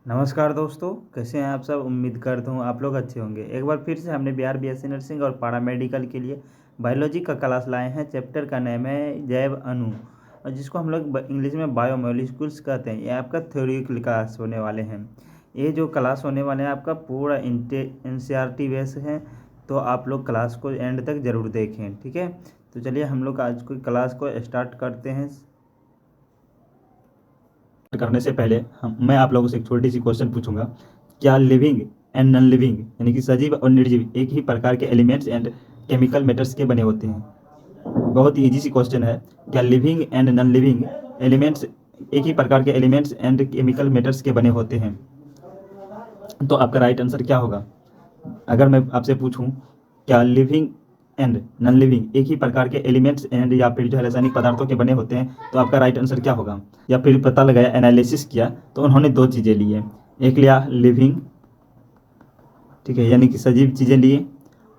नमस्कार दोस्तों, कैसे हैं आप सब। उम्मीद करता हूँ आप लोग अच्छे होंगे। एक बार फिर से हमने बिहार बीएससी नर्सिंग और पैरामेडिकल के लिए बायोलॉजी का क्लास लाए हैं। चैप्टर का नाम है जैव अणु, और जिसको हम लोग इंग्लिश में बायोमोलिक्यूल्स कहते हैं। ये आपका थ्योरी क्लास होने वाले हैं। ये जो क्लास होने वाले हैं आपका पूरा एनसीईआरटी बेस है, तो आप लोग क्लास को एंड तक ज़रूर देखें, ठीक है। तो चलिए हम लोग आज की क्लास को स्टार्ट करते हैं। करने से पहले मैं आप लोगों से एक छोटी सी क्वेश्चन पूछूंगा। क्या लिविंग एंड नॉन लिविंग यानी कि सजीव और निर्जीव एक ही प्रकार के एलिमेंट्स एंड केमिकल मैटर्स के बने होते हैं? बहुत ही इजी सी क्वेश्चन है। क्या living and non living elements एक ही प्रकार के एलिमेंट्स एंड केमिकल मैटर्स के बने होते हैं? तो आपका राइट आंसर क्या होगा? अगर मैं आपसे पूछूं क्या लिविंग एंड नॉन लिविंग एक ही प्रकार के एलिमेंट्स एंड या फिर जो है रासायनिक पदार्थों के बने होते हैं, तो आपका राइट आंसर क्या होगा? या फिर पता लगाया, एनालिसिस किया, तो उन्होंने दो चीज़ें ली है। एक लिया लिविंग, ठीक है, यानी कि सजीव चीज़ें लिए,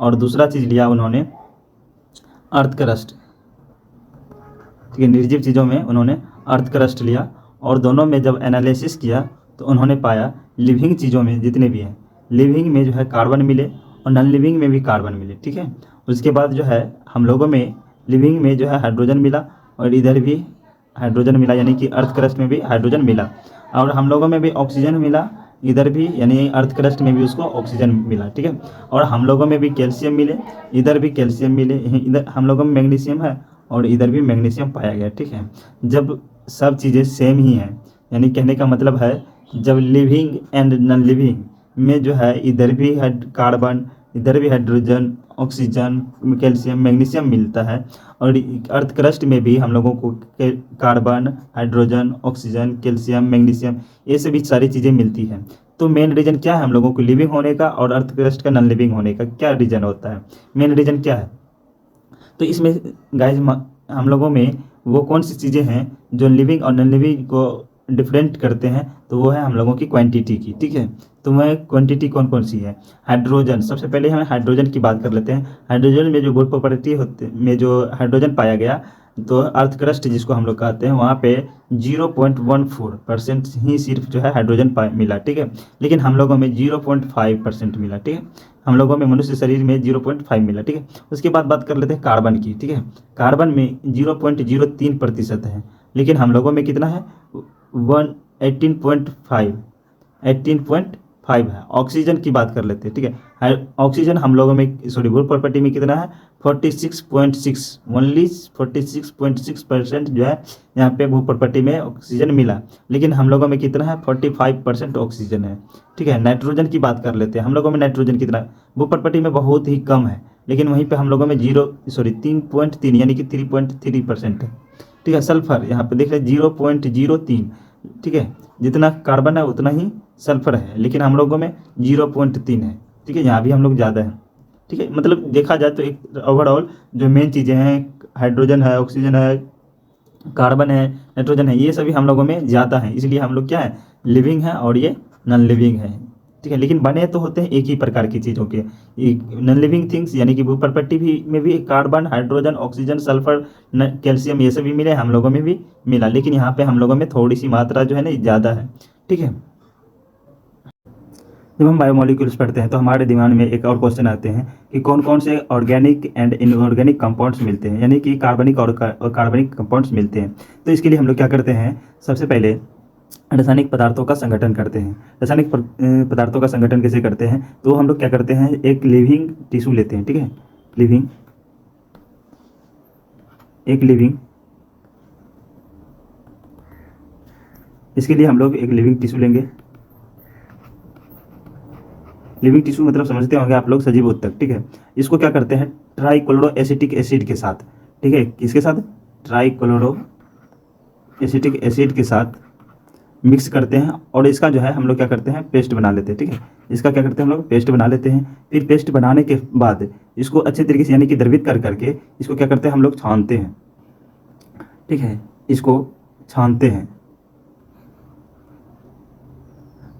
और दूसरा चीज़ लिया उन्होंने अर्थ क्रस्ट, ठीक है। निर्जीव चीज़ों में उन्होंने अर्थ क्रस्ट लिया, और दोनों में जब एनालिसिस किया तो उन्होंने पाया लिविंग चीज़ों में जितने भी हैं, लिविंग में जो है कार्बन मिले और नॉन लिविंग में भी कार्बन मिले, ठीक है। उसके बाद जो है हम लोगों में लिविंग में जो है हाइड्रोजन मिला, और इधर भी हाइड्रोजन मिला, यानी कि अर्थ क्रस्ट में भी हाइड्रोजन मिला, और हम लोगों में भी ऑक्सीजन मिला इधर भी, यानी अर्थ क्रस्ट में भी उसको ऑक्सीजन मिला, ठीक है। और हम लोगों में भी कैल्शियम मिले, इधर भी कैल्शियम मिले, इधर हम लोगों में मैग्नीशियम है और इधर भी मैग्नीशियम पाया गया, ठीक है। जब सब चीज़ें सेम ही हैं, यानी कहने का मतलब है जब लिविंग एंड नॉन लिविंग में जो है इधर भी कार्बन, इधर भी हाइड्रोजन, ऑक्सीजन, कैल्शियम, मैग्नीशियम मिलता है, और अर्थ क्रस्ट में भी हम लोगों को carbon, hydrogen, oxygen, calcium, magnesium, ये सभी सारी चीज़ें मिलती हैं। तो मेन रीज़न क्या है हम लोगों को लिविंग होने का और अर्थ क्रस्ट का नॉन लिविंग होने का? क्या रीज़न होता है, मेन रीज़न क्या है? तो इसमें गाइज हम लोगों में वो कौन सी चीज़ें हैं जो लिविंग और नॉन लिविंग को डिफरेंट करते हैं? तो वो है हम लोगों की क्वांटिटी की, ठीक है। तो वह क्वांटिटी कौन कौन सी है? हाइड्रोजन, सबसे पहले हम हाइड्रोजन की बात कर लेते हैं। हाइड्रोजन में जो गुड प्रॉपर्टी होते में जो हाइड्रोजन पाया गया, तो अर्थ क्रस्ट जिसको हम लोग कहते हैं, वहाँ पे 0.14% ही सिर्फ जो है हाइड्रोजन मिला, ठीक है। लेकिन हम लोगों में 0.5% मिला, ठीक है। हम लोगों में मनुष्य शरीर में 0.5 मिला, ठीक है। उसके बाद बात कर लेते हैं कार्बन की, ठीक है। कार्बन में 0.03% है, लेकिन हम लोगों में कितना है? 18.5 है। ऑक्सीजन की बात कर लेते हैं, ठीक है। ऑक्सीजन हम लोगों में सॉरी गुड प्रॉपर्टी में कितना है? 46.6, ओनली 46.6% जो है यहाँ पे भू प्रॉपर्टी में ऑक्सीजन मिला, लेकिन हम लोगों में कितना है? 45% ऑक्सीजन है, ठीक है। नाइट्रोजन की बात कर लेते हैं। हम लोगों में नाइट्रोजन कितना है? भू प्रॉपर्टी में बहुत ही कम है, लेकिन वहीं पे हम लोगों में 3.3 यानी कि 3.3% है, ठीक है। सल्फर यहाँ पे देख रहे 0.03, ठीक है। जितना कार्बन है उतना ही सल्फर है, लेकिन हम लोगों में 0.3 है, ठीक है। यहाँ भी हम लोग ज़्यादा है, ठीक है। मतलब देखा जाए तो एक ओवरऑल जो मेन चीज़ें हैं, हाइड्रोजन है, ऑक्सीजन है, कार्बन है, नाइट्रोजन है, ये सभी हम लोगों में ज़्यादा है, इसलिए हम लोग क्या है? लिविंग है, और ये नॉन लिविंग है, ठीक है। लेकिन बने तो होते हैं एक ही प्रकार की चीज़ों के। नॉन लिविंग थिंग्स यानी कि भू प्रॉपर्टी भी में भी carbon, hydrogen, oxygen, sulphur, calcium, ये सभी मिले, हम लोगों में भी मिला, लेकिन यहाँ पे हम लोगों में थोड़ी सी मात्रा जो है ना ज़्यादा है, ठीक है। जब हम बायोमोलिक्यूल्स पढ़ते हैं तो हमारे दिमाग में एक और क्वेश्चन आते हैं कि कौन कौन से ऑर्गेनिक एंड इनऑर्गेनिक कंपाउंड्स मिलते हैं, यानी कि कार्बनिक और कार्बनिक कंपाउंड्स मिलते हैं। तो इसके लिए हम लोग क्या करते हैं? सबसे पहले रासायनिक पदार्थों का संगठन करते हैं। रासायनिक पदार्थों का संगठन कैसे करते हैं? तो हम लोग क्या करते हैं? एक लिविंग टिश्यू लेते हैं, ठीक है। एक लिविंग, इसके लिए हम लोग एक लिविंग टिश्यू लेंगे। लिविंग टिश्यू मतलब समझते होंगे आप लोग, सजीव ऊतक, ठीक है। इसको क्या करते हैं? ट्राइक्लोरो एसिटिक एसिड के साथ, ठीक है। किसके साथ? ट्राइक्लोरो एसिटिक एसिड के साथ मिक्स करते हैं, और इसका जो है हम लोग क्या करते हैं? पेस्ट बना लेते हैं, ठीक है। इसका क्या करते हैं? हम लोग पेस्ट बना लेते हैं। फिर पेस्ट बनाने के बाद इसको अच्छे तरीके से यानी कि द्रवित कर करके इसको क्या करते हैं? हम लोग छानते हैं, ठीक है। इसको छानते हैं।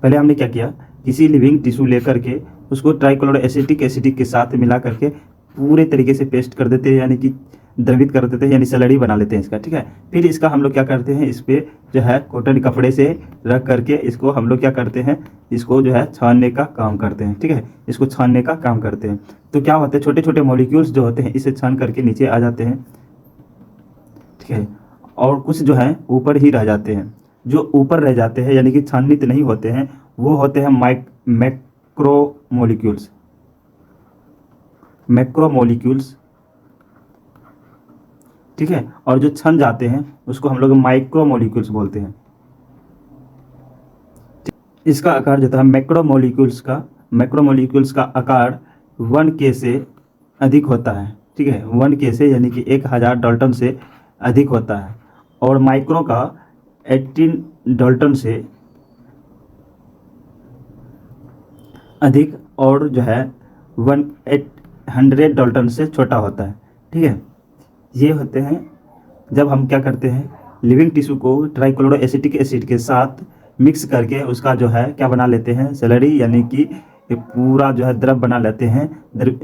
पहले हमने क्या किया? किसी लिविंग टिश्यू लेकर के उसको ट्राइक्लोरो एसिटिक एसिड के साथ मिला करके पूरे तरीके से पेस्ट कर देते हैं, यानी कि द्रवित कर देते हैं, यानी स्लरी बना लेते हैं इसका, ठीक है। फिर इसका हम लोग क्या करते हैं, इस पर जो है कॉटन कपड़े से रख करके इसको हम लोग क्या करते हैं, इसको जो है छानने का काम करते हैं, ठीक है। इसको छानने का काम करते हैं तो क्या होते हैं, छोटे छोटे मॉलिक्यूल्स जो होते हैं इसे छान करके नीचे आ जाते हैं, ठीक है। और कुछ जो है ऊपर ही रह जाते हैं। जो ऊपर रह जाते हैं यानी कि छानित नहीं होते हैं, वो होते हैं मैक्रोमोलिक्यूल्स। मैक्रोमोलिक्यूल्स, ठीक है। और जो छन जाते हैं उसको हम लोग माइक्रोमोलिक्यूल्स बोलते हैं। इसका आकार जो था मैक्रोमोलिक्यूल्स का आकार 1K से अधिक होता है, ठीक है। 1K से यानी कि 1000 डाल्टन से अधिक होता है। और माइक्रो का 18 डाल्टन से अधिक, और जो है 100 डाल्टन से छोटा होता है, ठीक है। ये होते हैं जब हम क्या करते हैं, लिविंग टिश्यू को ट्राइक्लोरो एसिटिक एसिड के साथ मिक्स करके उसका जो है क्या बना लेते हैं, स्लरी, यानी कि ये पूरा जो है द्रव बना लेते हैं।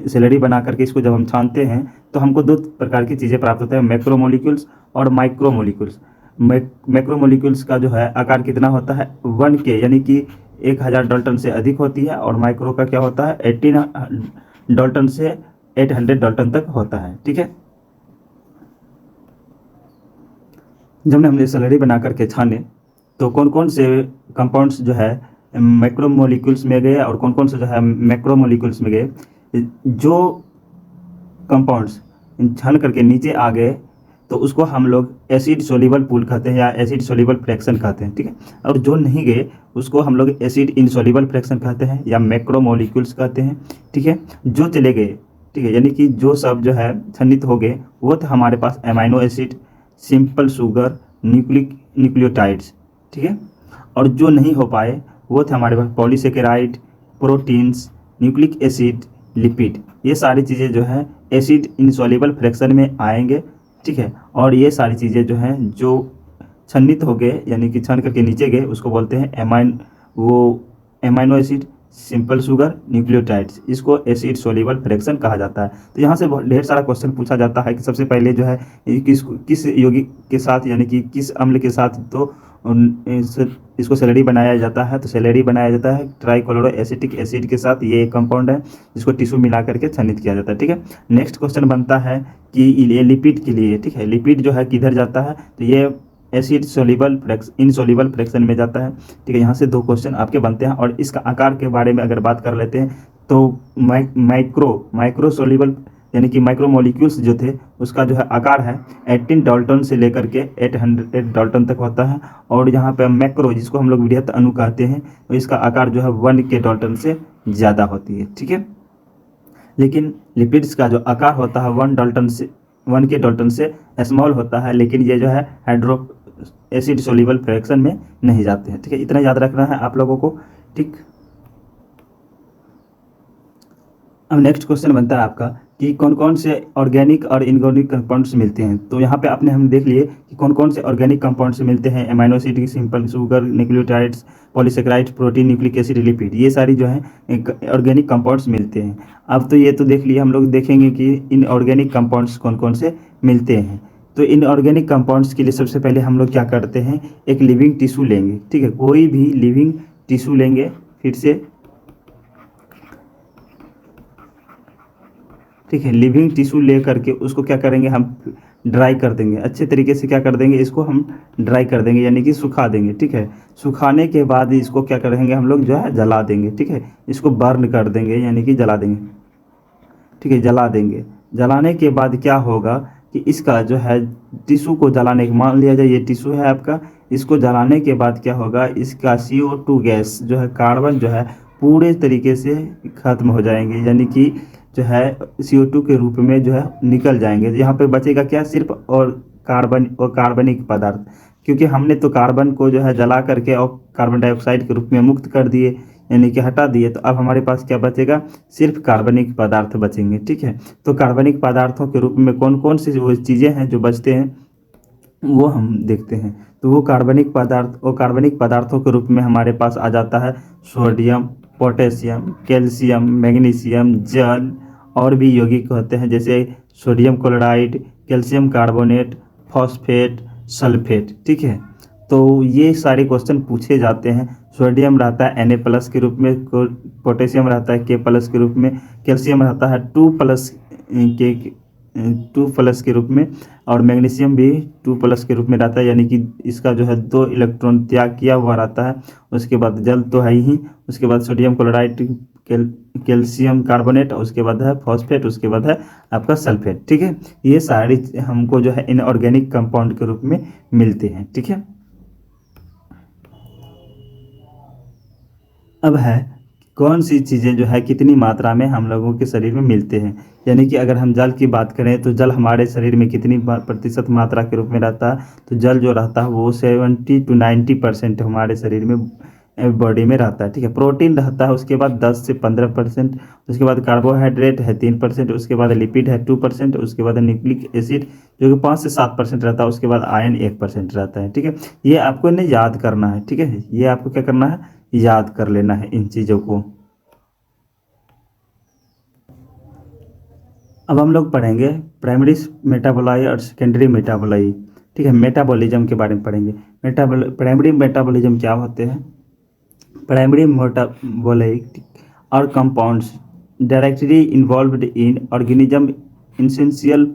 स्लरी बना करके इसको जब हम छानते हैं तो हमको दो प्रकार की चीज़ें प्राप्त होते हैं, मैक्रोमोलिक्यूल्स और माइक्रोमोलिक्यूल्स। मैक्रोमोलिक्यूल्स का जो है आकार कितना होता है, 1K यानी कि 1000 डाल्टन से अधिक होती है, और माइक्रो का क्या होता है, 18 डाल्टन से 800 डाल्टन तक होता है, ठीक है। जब हमने स्लरी बना करके छाने तो कौन कौन से कंपाउंड्स जो है मैक्रोमोलिक्यूल्स में गए और कौन कौन से जो है मैक्रोमोलिक्यूल्स में गए। जो कंपाउंड्स छान करके नीचे आ गए तो उसको हम लोग एसिड सोल्यूबल पूल कहते हैं या एसिड सोल्यूबल फ्रैक्शन कहते हैं, ठीक है। और जो नहीं गए उसको हम लोग एसिड इनसोल्यूबल फ्रैक्शन कहते हैं या मैक्रोमोलिक्यूल्स कहते हैं, ठीक है। जो चले गए, ठीक है, यानी कि जो सब जो है छन्नित हो गए वो था हमारे पास amino acid, simple sugar, nucleotides, ठीक है। और जो नहीं हो पाए वो थे हमारे पास polysaccharide, proteins, nucleic acid, lipid. ये सारी चीज़ें जो है एसिड इनसॉल्युबल फ्रैक्शन में आएंगे, ठीक है। और ये सारी चीज़ें जो हैं जो छन्नित हो गए यानी कि छन करके नीचे गए उसको बोलते हैं amino acid, simple sugar, nucleotides. इसको एसिड सोल्यूबल फ्रैक्शन कहा जाता है। तो यहाँ से ढेर सारा क्वेश्चन पूछा जाता है कि सबसे पहले जो है किस यौगिक के साथ यानी कि किस अम्ल के साथ तो इसको स्लरी बनाया जाता है। तो स्लरी बनाया जाता है ट्राइक्लोरो एसिटिक एसिड के साथ। ये एक कंपाउंड है जिसको टिश्यू मिला करके छन्नित किया जाता है, ठीक है। नेक्स्ट क्वेश्चन बनता है कि ये लिपिड के लिए, ठीक है, लिपिड जो है किधर जाता है, तो ये एसिड सोल्यूबल इनसोल्यूबल फ्रैक्शन में जाता है, ठीक है। यहाँ से दो क्वेश्चन आपके बनते हैं। और इसका आकार के बारे में अगर बात कर लेते हैं तो माइक्रो सोल्यूबल यानी कि माइक्रोमोलिक्यूल्स जो थे उसका जो है आकार है 18 डाल्टन से लेकर के 800 डाल्टन तक होता है। और यहाँ पे मैक्रो जिसको हम लोग वृहत अणु कहते हैं तो इसका आकार जो है 1K डाल्टन से ज़्यादा होती है, ठीक है। लेकिन लिपिड्स का जो आकार होता है 1K डाल्टन से स्मॉल होता है, लेकिन ये जो है एसिड सोल्यूबल फ्रैक्शन में नहीं जाते हैं, ठीक है। इतना याद रखना है आप लोगों को, ठीक। अब नेक्स्ट क्वेश्चन बनता है आपका कि कौन कौन से ऑर्गेनिक और इनऑर्गेनिक कंपाउंड्स हमने हैं। तो यहाँ पे हम देख लिए कि कौन कौन से ऑर्गेनिक कंपाउंड्स मिलते हैं, amino acid, simple sugar, nucleotides, polysaccharides, protein, nucleic acid, lipid. ये सारी जो है ऑर्गेनिक कंपाउंड्स मिलते हैं। अब तो ये तो देख लिए, हम लोग देखेंगे कि इन ऑर्गेनिक कंपाउंड्स कौन कौन से मिलते हैं। तो इन ऑर्गेनिक कंपाउंड्स के लिए सबसे पहले हम लोग क्या करते हैं, एक लिविंग टिश्यू लेंगे, ठीक है। कोई भी लिविंग टिश्यू लेंगे, फिर से, ठीक है। लिविंग टिश्यू ले करके उसको क्या करेंगे, हम ड्राई कर देंगे अच्छे तरीके से। क्या कर देंगे, इसको हम ड्राई कर देंगे यानी कि सुखा देंगे, ठीक है। सुखाने के बाद इसको क्या करेंगे, हम लोग जो है जला देंगे, ठीक है। इसको बर्न कर देंगे यानी कि जला देंगे, ठीक है, जला देंगे। जलाने के बाद क्या होगा कि इसका जो है टिश्यू को जलाने के, मान लिया जाए ये टिश्यू है आपका, इसको जलाने के बाद क्या होगा, इसका CO2 गैस जो है, कार्बन जो है पूरे तरीके से ख़त्म हो जाएंगे, यानी कि जो है CO2 के रूप में जो है निकल जाएंगे। यहाँ पे बचेगा क्या, सिर्फ और कार्बनिक पदार्थ, क्योंकि हमने तो कार्बन को जो है जला करके और कार्बन डाइऑक्साइड के रूप में मुक्त कर दिए यानी कि हटा दिए। तो अब हमारे पास क्या बचेगा, सिर्फ कार्बनिक पदार्थ बचेंगे, ठीक है। तो कार्बनिक पदार्थों के रूप में कौन कौन सी वो चीज़ें हैं जो बचते हैं वो हम देखते हैं। तो वो कार्बनिक पदार्थों के रूप में हमारे पास आ जाता है सोडियम, पोटेशियम, कैल्शियम, मैग्नीशियम, जल, और भी यौगिक होते हैं जैसे sodium chloride, calcium carbonate, phosphate, sulphate. ठीक है, तो ये सारे क्वेश्चन पूछे जाते हैं। सोडियम रहता है Na+ के रूप में, पोटेशियम रहता है K+ के रूप में, कैल्शियम रहता है 2+ के रूप में, और मैग्नीशियम भी 2+ के रूप में रहता है, यानी कि इसका जो है 2 इलेक्ट्रॉन त्याग किया हुआ रहता है। उसके बाद जल तो है ही, उसके बाद सोडियम क्लोराइड, कैल्शियम कार्बोनेट, उसके बाद है फॉस्फेट, उसके बाद है आपका सल्फेट। ठीक है, ये सारी हमको जो है इनऑर्गेनिक कंपाउंड के रूप में मिलते हैं। ठीक है, अब है कौन सी चीज़ें जो है कितनी मात्रा में हम लोगों के शरीर में मिलते हैं। यानी कि अगर हम जल की बात करें तो जल हमारे शरीर में कितनी प्रतिशत मात्रा के रूप में रहता है, तो जल जो रहता है वो 70 to 90% हमारे शरीर में बॉडी में रहता है। ठीक है, प्रोटीन रहता है उसके बाद 10 से 15%, उसके बाद कार्बोहाइड्रेट है 3%, उसके बाद लिपिड है 2%, उसके बाद न्यूक्लिक एसिड जो कि 5 से 7% रहता है, उसके बाद आयन 1% रहता है। ठीक है, ये आपको इन्हें याद करना है। ठीक है, ये आपको क्या करना है, याद कर लेना है इन चीज़ों को। अब हम लोग पढ़ेंगे प्राइमरी मेटाबोलाई और सेकेंडरी मेटाबोलाई। ठीक है, मेटाबॉलिज्म के बारे में पढ़ेंगे। प्राइमरी मेटाबॉलिज्म क्या होते हैं? प्राइमरी मेटाबोलाइट और compounds directly involved in organism essential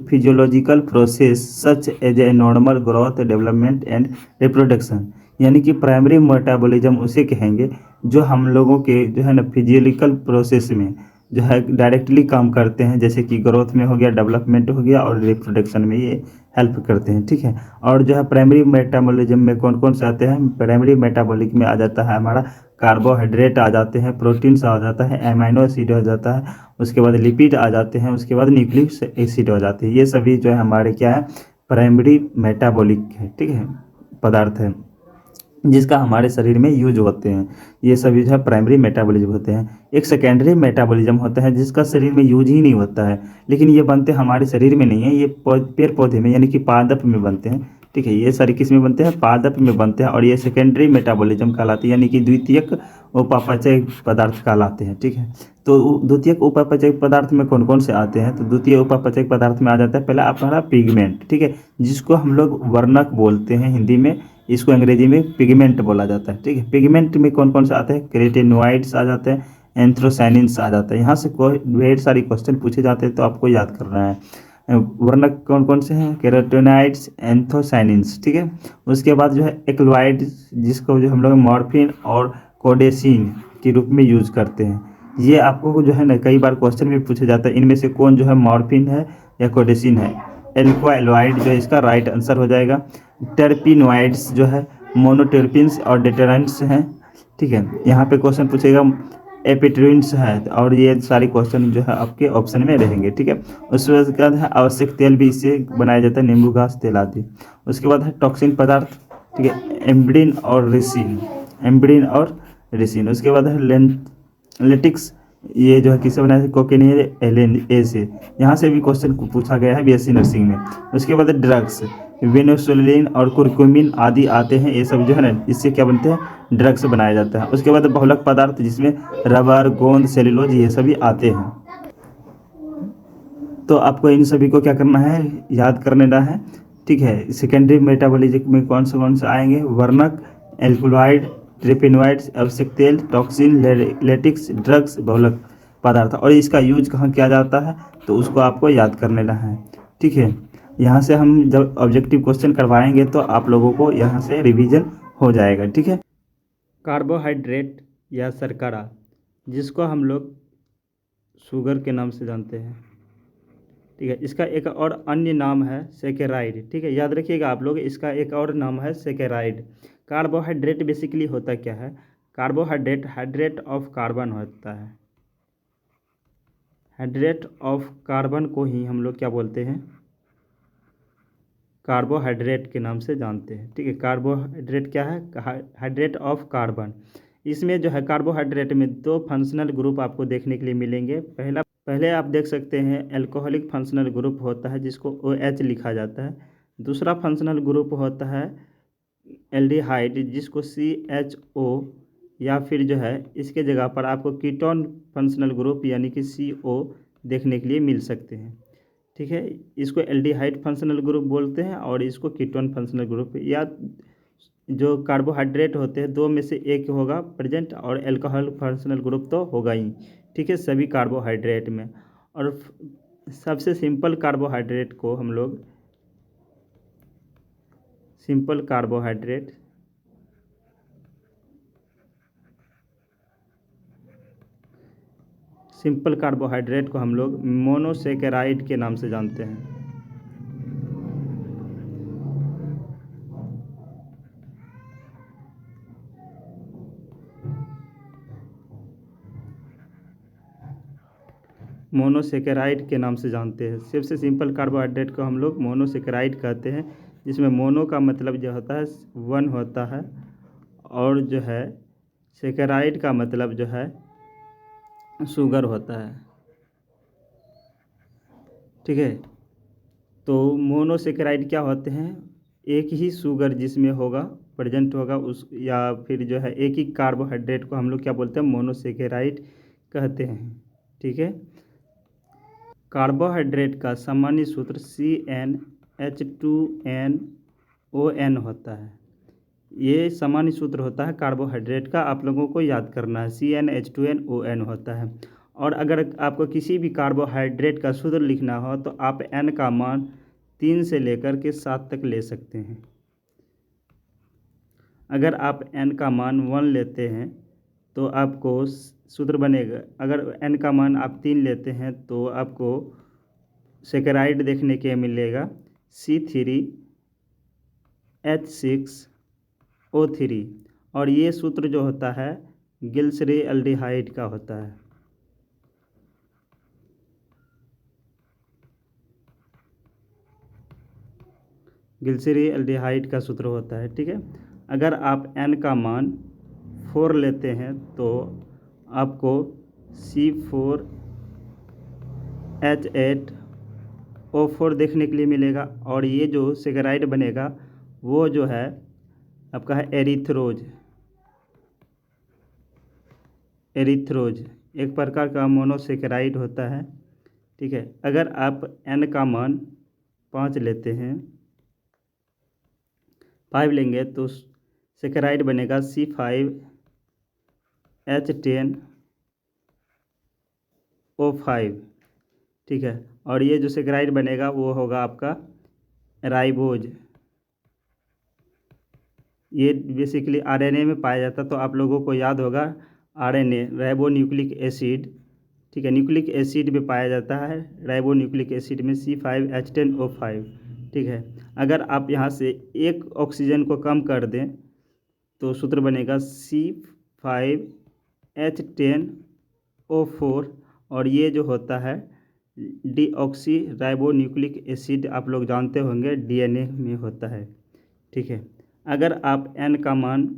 physiological process such as a normal growth, development and reproduction। यानी कि प्राइमरी मेटाबॉलिज्म उसे कहेंगे जो हम लोगों के जो है ना फिजिकल प्रोसेस में जो है डायरेक्टली काम करते हैं, जैसे कि ग्रोथ में हो गया, डेवलपमेंट हो गया और रिप्रोडक्शन में ये हेल्प करते हैं। ठीक है, और जो है प्राइमरी मेटाबॉलिज्म में कौन कौन से आते हैं? प्राइमरी मेटाबॉलिक में आ जाता है हमारा कार्बोहाइड्रेट आ जाते हैं, प्रोटीन्स आ जाता है, एमाइनो एसिड आ जाता है, उसके बाद लिपिड आ जाते हैं, उसके बाद न्यूक्लिक एसिड आ जाते हैं। ये सभी जो है हमारे क्या है, प्राइमरी मेटाबॉलिक है। ठीक है, पदार्थ है जिसका हमारे शरीर में यूज होते हैं। ये सभी जो है प्राइमरी मेटाबॉलिज्म होते हैं। एक सेकेंडरी मेटाबॉलिज्म होता है जिसका शरीर में यूज ही नहीं होता है, लेकिन ये बनते हमारे शरीर में नहीं है, ये पेड़ पौधे में यानी कि पादप में बनते हैं। ठीक है, ये सारी किस में बनते हैं? पादप में बनते हैं, और ये सेकेंडरी मेटाबॉलिज्म कहलाते हैं, यानी कि द्वितीयक उपापचय पदार्थ कहलाते हैं। ठीक है, तो द्वितीयक उपापचय पदार्थ में कौन कौन से आते हैं? तो द्वितीय उपापचय पदार्थ में आ जाता है पहला हमारा पिगमेंट। ठीक है, जिसको हम लोग वर्णक बोलते हैं हिंदी में, इसको अंग्रेजी में पिगमेंट बोला जाता है। ठीक है, पिगमेंट में कौन कौन से आते हैं? कैरोटीनॉइड्स आ जाते हैं, एंथ्रोसाइनिन्स आ जाता है। यहाँ से कोई ढेर सारी क्वेश्चन पूछे जाते हैं तो आपको याद करना है। वर्णक कौन कौन से हैं? कैरोटीनॉइड्स, एंथ्रोसाइनिन्स। ठीक है, उसके बाद जो है एक्लॉइड, जिसको जो हम लोग मॉर्फिन और कोडेसिन के रूप में यूज करते हैं। ये आपको जो है ना कई बार क्वेश्चन में पूछा जाता है, इनमें से कौन जो है मॉर्फिन है या कोडेसिन है? एल्को एलॉइड जो है इसका राइट आंसर हो जाएगा। टर्पिनॉइड्स जो है मोनोटर्पिन्स और डेटरेंट्स हैं। ठीक है, यहाँ पे क्वेश्चन पूछेगा एपिट्रिन्स है, और ये सारे क्वेश्चन जो है आपके ऑप्शन में रहेंगे। ठीक है, उसके बाद है आवश्यक तेल भी इससे बनाया जाता है, नींबू घास तेल आदि। उसके बाद है टॉक्सिन पदार्थ। ठीक है, एम्ब्रिन और रेसिन, एम्ब्रिन और रेसिन। उसके बाद है लेटिक्स, ये जो है किससे बनाया है? कोकेनियल एलेन ए से। यहाँ से भी क्वेश्चन पूछा गया है बीएससी नर्सिंग में। उसके बाद ड्रग्स, वेनोसोलिन और कुरकुमिन आदि आते हैं, ये सब जो है ना इससे क्या बनते हैं? ड्रग्स बनाया जाता है। उसके बाद बहुलक पदार्थ जिसमें रबर, गोंद, सेलुलोज ये सभी आते हैं। तो आपको इन सभी को क्या करना है? याद कर लेना है। ठीक है, सेकेंडरी मेटाबॉलिज्म में कौन से आएंगे? वर्णक, एल्कोलॉइड, ट्रिपिनॉइड्स, आवश्यक तेल, टॉक्सिन, लेटिक्स, ड्रग्स, बहुलक पदार्थ। और इसका यूज कहाँ किया जाता है? तो उसको आपको याद कर लेना है। ठीक है, यहाँ से हम जब ऑब्जेक्टिव क्वेश्चन करवाएंगे तो आप लोगों को यहाँ से रिवीजन हो जाएगा। ठीक है, कार्बोहाइड्रेट या शर्करा, जिसको हम लोग शुगर के नाम से जानते हैं। ठीक है, इसका एक और अन्य नाम है सेकेराइड। ठीक है, याद रखिएगा आप लोग, इसका एक और नाम है सेकेराइड। कार्बोहाइड्रेट बेसिकली होता क्या है? कार्बोहाइड्रेट हाइड्रेट ऑफ कार्बन होता है। हाइड्रेट ऑफ कार्बन को ही हम लोग क्या बोलते हैं? कार्बोहाइड्रेट के नाम से जानते हैं। ठीक है, कार्बोहाइड्रेट क्या है? Hydrate of carbon. इसमें जो है कार्बोहाइड्रेट में 2 फंक्शनल ग्रुप आपको देखने के लिए मिलेंगे। पहले आप देख सकते हैं एल्कोहलिक फंक्शनल ग्रुप होता है जिसको OH लिखा जाता है। दूसरा फंक्शनल ग्रुप होता है एल्डिहाइड जिसको CHO, या फिर जो है इसके जगह पर आपको कीटोन फंक्शनल ग्रुप यानी कि CO देखने के लिए मिल सकते हैं। ठीक है। इसको एल्डिहाइड फंक्शनल ग्रुप बोलते हैं और इसको कीटोन फंक्शनल ग्रुप, या जो कार्बोहाइड्रेट होते हैं दो में से एक होगा प्रेजेंट, और एल्कोहल फंक्शनल ग्रुप तो होगा ही, ठीक है, सभी कार्बोहाइड्रेट में। और सबसे सिंपल कार्बोहाइड्रेट को हम लोग सिंपल कार्बोहाइड्रेट को हम लोग मोनोसेकेराइड के नाम से जानते हैं। मोनोसेकेराइड के नाम से जानते हैं। सबसे सिंपल कार्बोहाइड्रेट को हम लोग मोनोसेकेराइड कहते हैं, जिसमें मोनो का मतलब जो होता है वन होता है, और जो है सेकेराइड का मतलब जो है शुगर होता है, ठीक है। तो मोनोसेकेराइड क्या होते हैं, एक ही शुगर जिसमें होगा प्रेजेंट होगा उस, या फिर जो है एक ही कार्बोहाइड्रेट को हम लोग क्या बोलते हैं, मोनोसेकेराइड कहते हैं, ठीक है। कार्बोहाइड्रेट का सामान्य सूत्र CnH2nOn होता है। ये सामान्य सूत्र होता है कार्बोहाइड्रेट का, आप लोगों को याद करना है, CnH2nOn होता है। और अगर आपको किसी भी कार्बोहाइड्रेट का सूत्र लिखना हो तो आप n का मान 3 से लेकर के 7 तक ले सकते हैं। अगर आप n का मान 1 लेते हैं तो आपको सूत्र बनेगा, अगर n का मान आप 3 लेते हैं तो आपको सेकेराइड देखने के मिलेगा C3H6O3, और ये सूत्र जो होता है ग्लिसरॉल्डिहाइड का होता है। ग्लिसरॉल्डिहाइड का सूत्र होता है, ठीक है। अगर आप n का मान 4 लेते हैं तो आपको C4H8O4 देखने के लिए मिलेगा, और ये जो सेकेराइड बनेगा वो जो है आपका है एरिथ्रोज, एक प्रकार का मोनोसेकेराइड होता है, ठीक है। अगर आप n का मान 5 लेते हैं 5 लेंगे तो सेकेराइड बनेगा C5H10O5, ठीक है। और ये जो सेकेराइड बनेगा वो होगा आपका राइबोज, ये बेसिकली आरएनए में पाया जाता है, तो आप लोगों को याद होगा आरएनए राइबो न्यूक्लिक एसिड, ठीक है, न्यूक्लिक एसिड में पाया जाता है, राइबो न्यूक्लिक एसिड में C5H10O5, ठीक है। अगर आप यहाँ से एक ऑक्सीजन को कम कर दें तो सूत्र बनेगा C5H10O4, और ये जो होता है डीऑक्सी राइबो न्यूक्लिक एसिड, आप लोग जानते होंगे डीएनए में होता है, ठीक है। अगर आप n का मान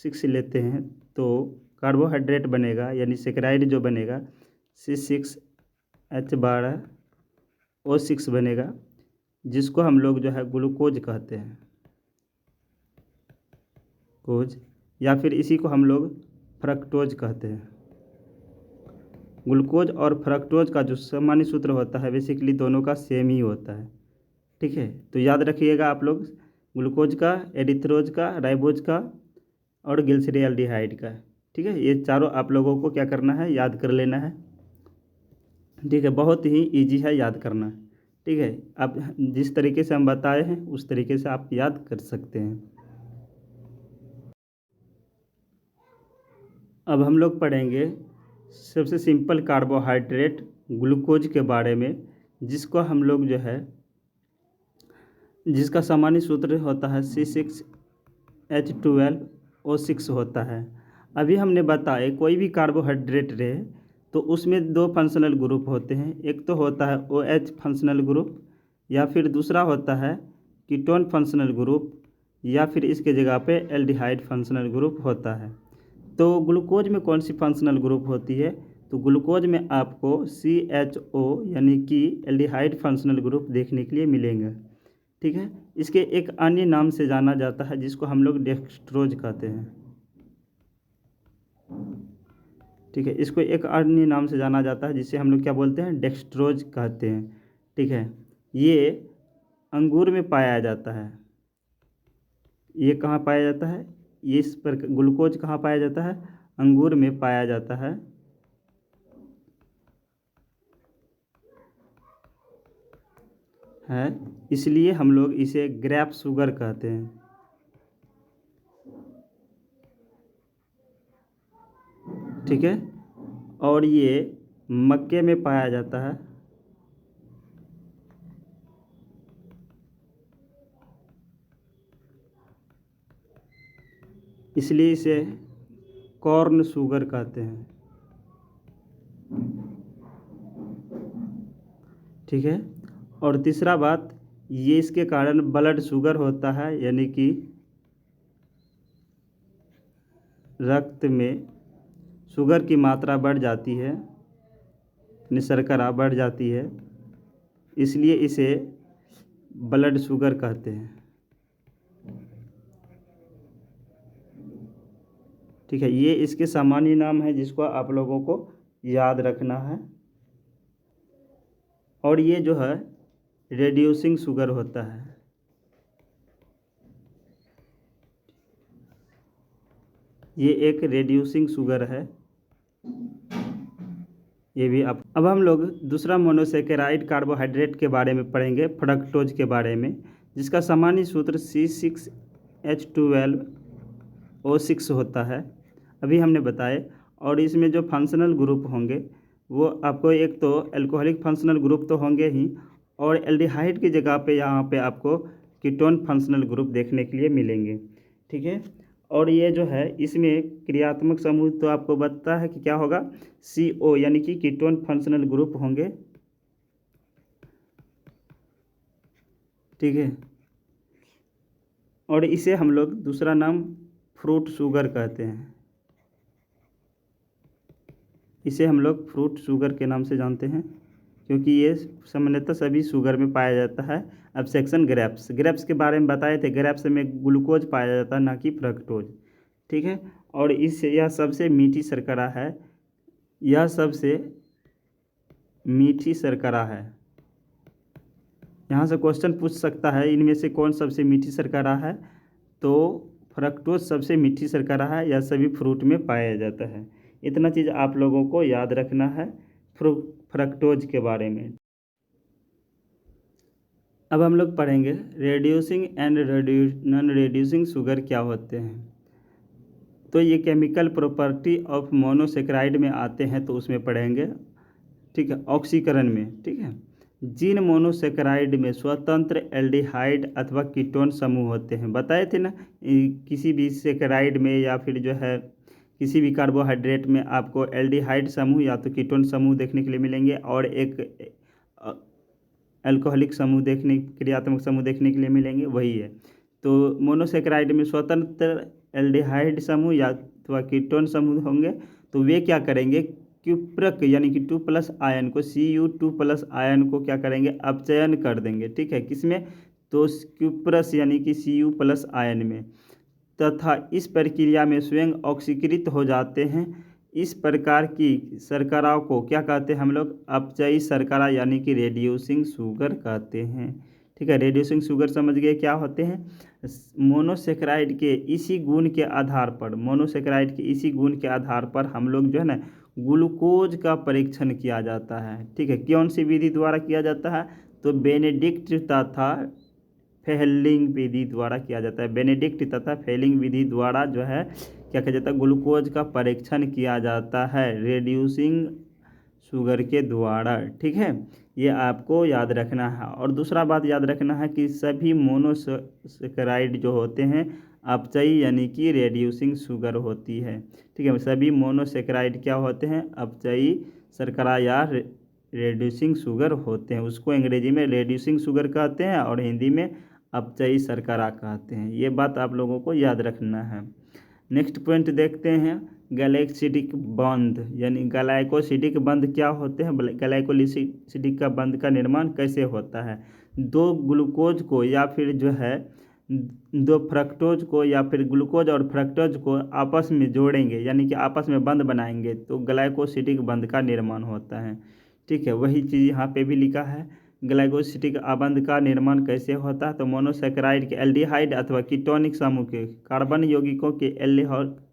6 लेते हैं तो कार्बोहाइड्रेट बनेगा, यानी सेकेराइड जो बनेगा C6H12O6 बनेगा, जिसको हम लोग जो है ग्लूकोज कहते हैं, कोज, या फिर इसी को हम लोग फ्रक्टोज कहते हैं। ग्लूकोज और फ्रक्टोज का जो सामान्य सूत्र होता है बेसिकली दोनों का सेम ही होता है, ठीक है। तो याद रखिएगा आप लोग, ग्लूकोज का, एरिथ्रोज का, राइबोज का और ग्लिसरॉल्डिहाइड का, ठीक है। ये चारों आप लोगों को क्या करना है, याद कर लेना है, ठीक है। बहुत ही इजी है याद करना, ठीक है। आप जिस तरीके से हम बताए हैं उस तरीके से आप याद कर सकते हैं। अब हम लोग पढ़ेंगे सबसे सिंपल कार्बोहाइड्रेट ग्लूकोज के बारे में, जिसको हम लोग जो है, जिसका सामान्य सूत्र होता है C6H12O6 होता है। अभी हमने बताया कोई भी कार्बोहाइड्रेट रहे तो उसमें 2 फंक्शनल ग्रुप होते हैं, एक तो होता है OH फंक्शनल ग्रुप, या फिर दूसरा होता है कीटोन फंक्शनल ग्रुप, या फिर इसके जगह पे एल्डिहाइड फंक्शनल ग्रुप होता है। तो ग्लूकोज में कौन सी फंक्शनल ग्रुप होती है, तो ग्लूकोज में आपको CHO यानी कि एल्डिहाइड फंक्शनल ग्रुप देखने के लिए मिलेंगे, ठीक है। इसके एक अन्य नाम से जाना जाता है जिसको हम लोग डेक्सट्रोज कहते हैं, ठीक है। इसको एक अन्य नाम से जाना जाता है जिसे हम लोग क्या बोलते हैं, डेक्सट्रोज कहते हैं, ठीक है। ये अंगूर में पाया जाता है। ये कहाँ पाया जाता है? ये इस पर ग्लूकोज कहाँ पाया जाता है? अंगूर में पाया जाता है, इसलिए हम लोग इसे ग्रेप शुगर कहते हैं। ठीक है, और ये मक्के में पाया जाता है। इसलिए इसे कॉर्न शुगर कहते हैं। ठीक है, और तीसरा बात, ये इसके कारण ब्लड शुगर होता है, यानी कि रक्त में शुगर की मात्रा बढ़ जाती है, यानी शर्करा बढ़ जाती है, इसलिए इसे ब्लड शुगर कहते हैं। ठीक है, ये इसके सामान्य नाम है जिसको आप लोगों को याद रखना है। और ये जो है रेड्यूसिंग शुगर होता है। ये एक रेड्यूसिंग शुगर है। ये भी आप अब हम लोग दूसरा मोनोसेकेराइड कार्बोहाइड्रेट के बारे में पढ़ेंगे, फ्रक्टोज के बारे में, जिसका सामान्य सूत्र C6H12O6 होता है, अभी हमने बताए। और इसमें जो फंक्शनल ग्रुप होंगे वो आपको एक तो एल्कोहलिक फंक्शनल ग्रुप तो होंगे ही, और एल्डिहाइड की जगह पे यहाँ पे आपको कीटोन फंक्शनल ग्रुप देखने के लिए मिलेंगे। ठीक है, और ये जो है इसमें क्रियात्मक समूह तो आपको बताता है कि क्या होगा, CO यानी कि कीटोन फंक्शनल ग्रुप होंगे। ठीक है, और इसे हम लोग दूसरा नाम फ्रूट शुगर कहते हैं। इसे हम लोग फ्रूट शुगर के नाम से जानते हैं, क्योंकि ये सामान्यतः सभी शुगर में पाया जाता है। अब सेक्शन ग्रेप्स के बारे में बताए थे। ग्रेप्स में ग्लूकोज पाया जाता है, ना कि फ्रक्टोज। ठीक है, और यह सबसे मीठी शर्करा है। यह सबसे मीठी शर्करा है। यहाँ से क्वेश्चन पूछ सकता है इनमें से कौन सबसे मीठी शर्करा है, तो फ्रक्टोज सबसे मीठी शर्करा है। यह सभी फ्रूट में पाया जाता है। इतना चीज़ आप लोगों को याद रखना है फ्रक्टोज के बारे में। अब हम लोग पढ़ेंगे reducing and non reducing sugar क्या होते हैं। तो ये केमिकल प्रॉपर्टी ऑफ मोनोसेक्राइड में आते हैं, तो उसमें पढ़ेंगे। ठीक है, ऑक्सीकरण में। ठीक है, जिन मोनोसेक्राइड में स्वतंत्र एल्डिहाइड अथवा कीटोन समूह होते हैं, बताए थे ना, किसी भी सेक्राइड में या फिर जो है किसी भी कार्बोहाइड्रेट में आपको एल्डिहाइड समूह या तो कीटोन समूह देखने के लिए मिलेंगे, और एक अल्कोहलिक समूह क्रियात्मक समूह देखने के लिए मिलेंगे, वही है। तो मोनोसेक्राइड में स्वतंत्र एल्डिहाइड समूह या अथवा कीटोन समूह होंगे, तो वे क्या करेंगे, क्यूप्रक यानी कि 2+ आयन को, Cu2+ आयन को क्या करेंगे, अपचयन कर देंगे। ठीक है, किसमें, तो क्यूप्रस यानी कि Cu+ आयन में, तथा इस प्रक्रिया में स्वयं ऑक्सीकृत हो जाते हैं। इस प्रकार की शर्करा को क्या कहते हैं हम लोग, अपचयी शर्करा यानी कि रेड्यूसिंग शुगर कहते हैं। ठीक है, रेड्यूसिंग शुगर समझ गए क्या होते हैं। मोनोसेक्राइड के इसी गुण के आधार पर हम लोग जो है ना ग्लूकोज का परीक्षण किया जाता है। ठीक है, कौन सी विधि द्वारा किया जाता है, तो बेनेडिक्ट तथा फेलिंग विधि द्वारा किया जाता है। बेनेडिक्ट तथा फेलिंग विधि द्वारा जो है क्या किया जाता है, ग्लूकोज का परीक्षण किया जाता है रेड्यूसिंग शुगर के द्वारा। ठीक है, ये आपको याद रखना है। और दूसरा बात याद रखना है कि सभी मोनोसेक्राइड जो होते हैं अपचयी यानी कि रेड्यूसिंग शुगर होती है। ठीक है, सभी मोनोसेक्राइड क्या होते हैं, अपचयी शर्करा या रेड्यूसिंग शुगर होते हैं। उसको अंग्रेजी में रेड्यूसिंग शुगर कहते हैं और हिंदी में अपचयी शर्करा कहते हैं। ये बात आप लोगों को याद रखना है। नेक्स्ट पॉइंट देखते हैं, गलाइकोसिडिक बंध यानी ग्लाइकोसिडिक बंध क्या होते हैं। ग्लाइकोसिडिक का बंध का निर्माण कैसे होता है, दो ग्लूकोज को या फिर जो है दो फ्रक्टोज को या फिर ग्लूकोज और फ्रक्टोज को आपस में जोड़ेंगे, यानी कि आपस में बंध बनाएंगे, तो ग्लाइकोसिडिक बंध का निर्माण होता है। ठीक है, वही चीज़ यहाँ पे भी लिखा है, ग्लाइकोसिटिक आबंध का निर्माण कैसे होता है? तो मोनोसेकेराइड के एल्डिहाइड अथवा कीटोनिक समूह के कार्बन यौगिकों के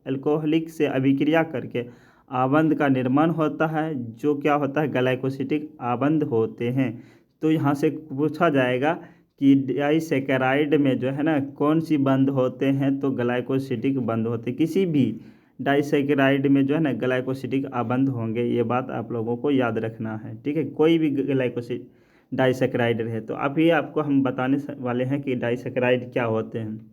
एल्कोहलिक से अभिक्रिया करके आबंध का निर्माण होता है, जो क्या होता है? ग्लाइकोसिटिक आबंध होते हैं। तो यहाँ से पूछा जाएगा कि डाइसेकेराइड में जो है ना कौन सी बंध होते हैं? तो ग्लाइकोसिटिक बंध होते हैं। किसी भी डाइसेकेराइड में जो है ना ग्लाइकोसिटिक आबंध होंगे, ये बात आप लोगों को याद रखना है, ठीक है। कोई भी डाइसेकेराइड रहे तो अभी आपको हम बताने वाले हैं कि डाइसेकेराइड क्या होते हैं।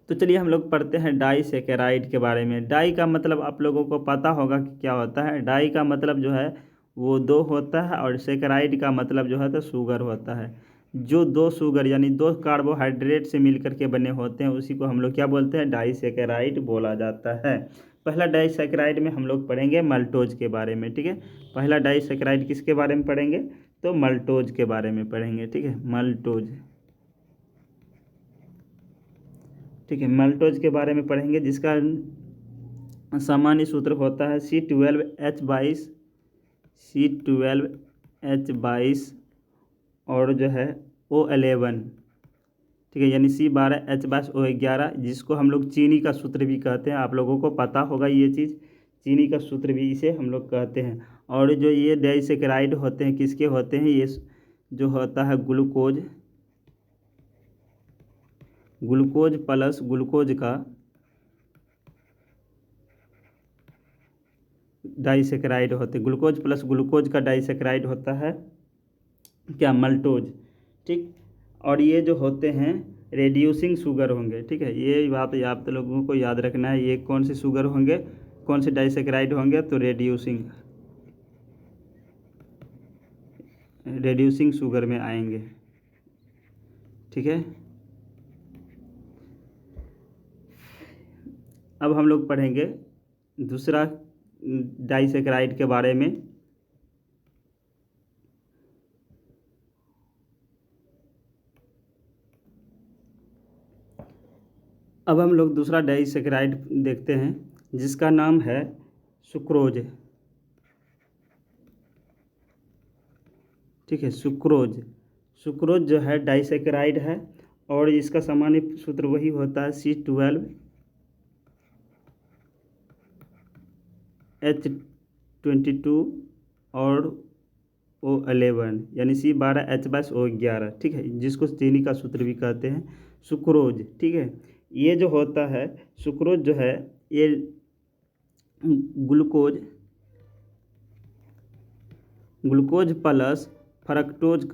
तो चलिए हम लोग पढ़ते हैं डाइसेकेराइड के बारे में। डाई का मतलब आप लोगों को पता होगा कि क्या होता है। डाई का मतलब जो है वो दो होता है, और सेकेराइड का मतलब जो है तो शुगर होता है। जो दो शुगर यानी दो कार्बोहाइड्रेट से मिलकर के बने होते हैं उसी को हम लोग क्या बोलते हैं? डाइसेकेराइड बोला जाता है। पहला डाइसेकेराइड में हम लोग पढ़ेंगे मल्टोज के बारे में, ठीक है। पहला डाइसेकेराइड किसके बारे में पढ़ेंगे? तो मल्टोज के बारे में पढ़ेंगे, ठीक है। मल्टोज, ठीक है। मल्टोज के बारे में पढ़ेंगे, जिसका सामान्य सूत्र होता है C12H22, C12H22 और जो है O11, ठीक है, यानी C12H22O11, जिसको हम लोग चीनी का सूत्र भी कहते हैं। आप लोगों को पता होगा ये चीज़, चीनी का सूत्र भी इसे हम लोग कहते हैं। और जो ये डाइसेकेराइड होते हैं किसके होते हैं? ये जो होता है ग्लूकोज प्लस ग्लूकोज का डाइसेकेराइड होते हैं। ग्लूकोज प्लस ग्लूकोज का डाइसेकेराइड होता है क्या? मल्टोज, ठीक। और ये जो होते हैं रेड्यूसिंग शुगर होंगे, ठीक है। ये बात आप लोगों को याद रखना है। ये कौन से शुगर होंगे, कौन से डाइसेकेराइड होंगे? तो रेड्यूसिंग शुगर में आएंगे, ठीक है। अब हम लोग पढ़ेंगे दूसरा डाइसेकेराइड के बारे में। अब हम लोग दूसरा डाइसेकेराइड देखते हैं, जिसका नाम है सुक्रोज, ठीक है। सुक्रोज जो है डाइसेकेराइड है, और इसका सामान्य सूत्र वही होता है C12H22 और O11, यानी C12H22O11, ठीक है, जिसको चीनी का सूत्र भी कहते हैं, सुक्रोज, ठीक है। ये जो होता है सुक्रोज जो है ये ग्लूकोज प्लस फ्रक्टोज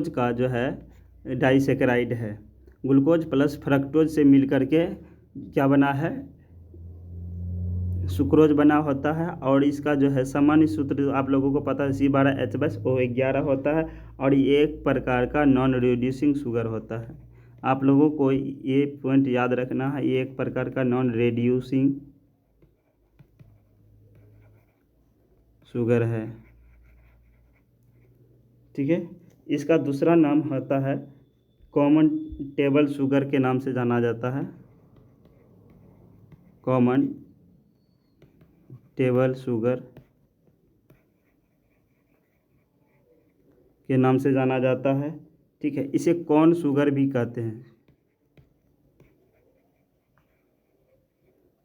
का जो है डाइसेकेराइड है। ग्लूकोज प्लस फ्रक्टोज से मिलकर के क्या बना है? सुक्रोज बना होता है। और इसका जो है सामान्य सूत्र आप लोगों को पता है C12H22O11 होता है, और ये एक प्रकार का नॉन रिड्यूसिंग शुगर होता है। आप लोगों को ये पॉइंट याद रखना है, ये एक प्रकार का नॉन रिड्यूसिंग शुगर है, ठीक है। इसका दूसरा नाम होता है कॉमन टेबल शुगर के नाम से जाना जाता है, कॉमन टेबल शुगर के नाम से जाना जाता है, ठीक है। इसे कॉर्न शुगर भी कहते हैं,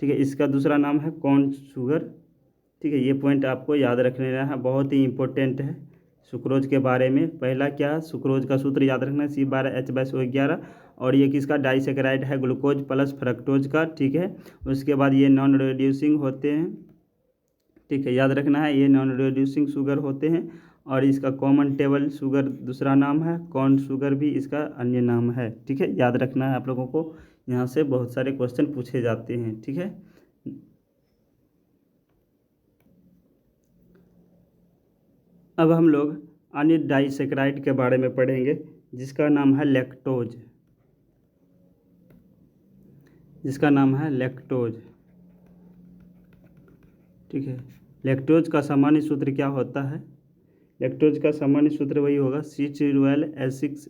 ठीक है। इसका दूसरा नाम है कॉर्न शुगर, ठीक है। ये पॉइंट आपको याद रखने है, बहुत ही इंपॉर्टेंट है सुक्रोज के बारे में। पहला क्या? सुक्रोज का सूत्र याद रखना है C12H22O11, और ये किसका डाइसेकेराइड है? ग्लूकोज प्लस फ्रक्टोज का, ठीक है। उसके बाद ये नॉन रिड्यूसिंग होते हैं, ठीक है, याद रखना है, ये नॉन रिड्यूसिंग शुगर होते हैं। और इसका कॉमन टेबल शुगर दूसरा नाम है, कॉर्न शुगर भी इसका अन्य नाम है, ठीक है। याद रखना है आप लोगों को, यहाँ से बहुत सारे क्वेश्चन पूछे जाते हैं, ठीक है। अब हम लोग अन्य डाइसेकेराइड के बारे में पढ़ेंगे, जिसका नाम है लैक्टोज, ठीक है। लैक्टोज का सामान्य सूत्र क्या होता है? लैक्टोज का सामान्य सूत्र वही होगा C12H6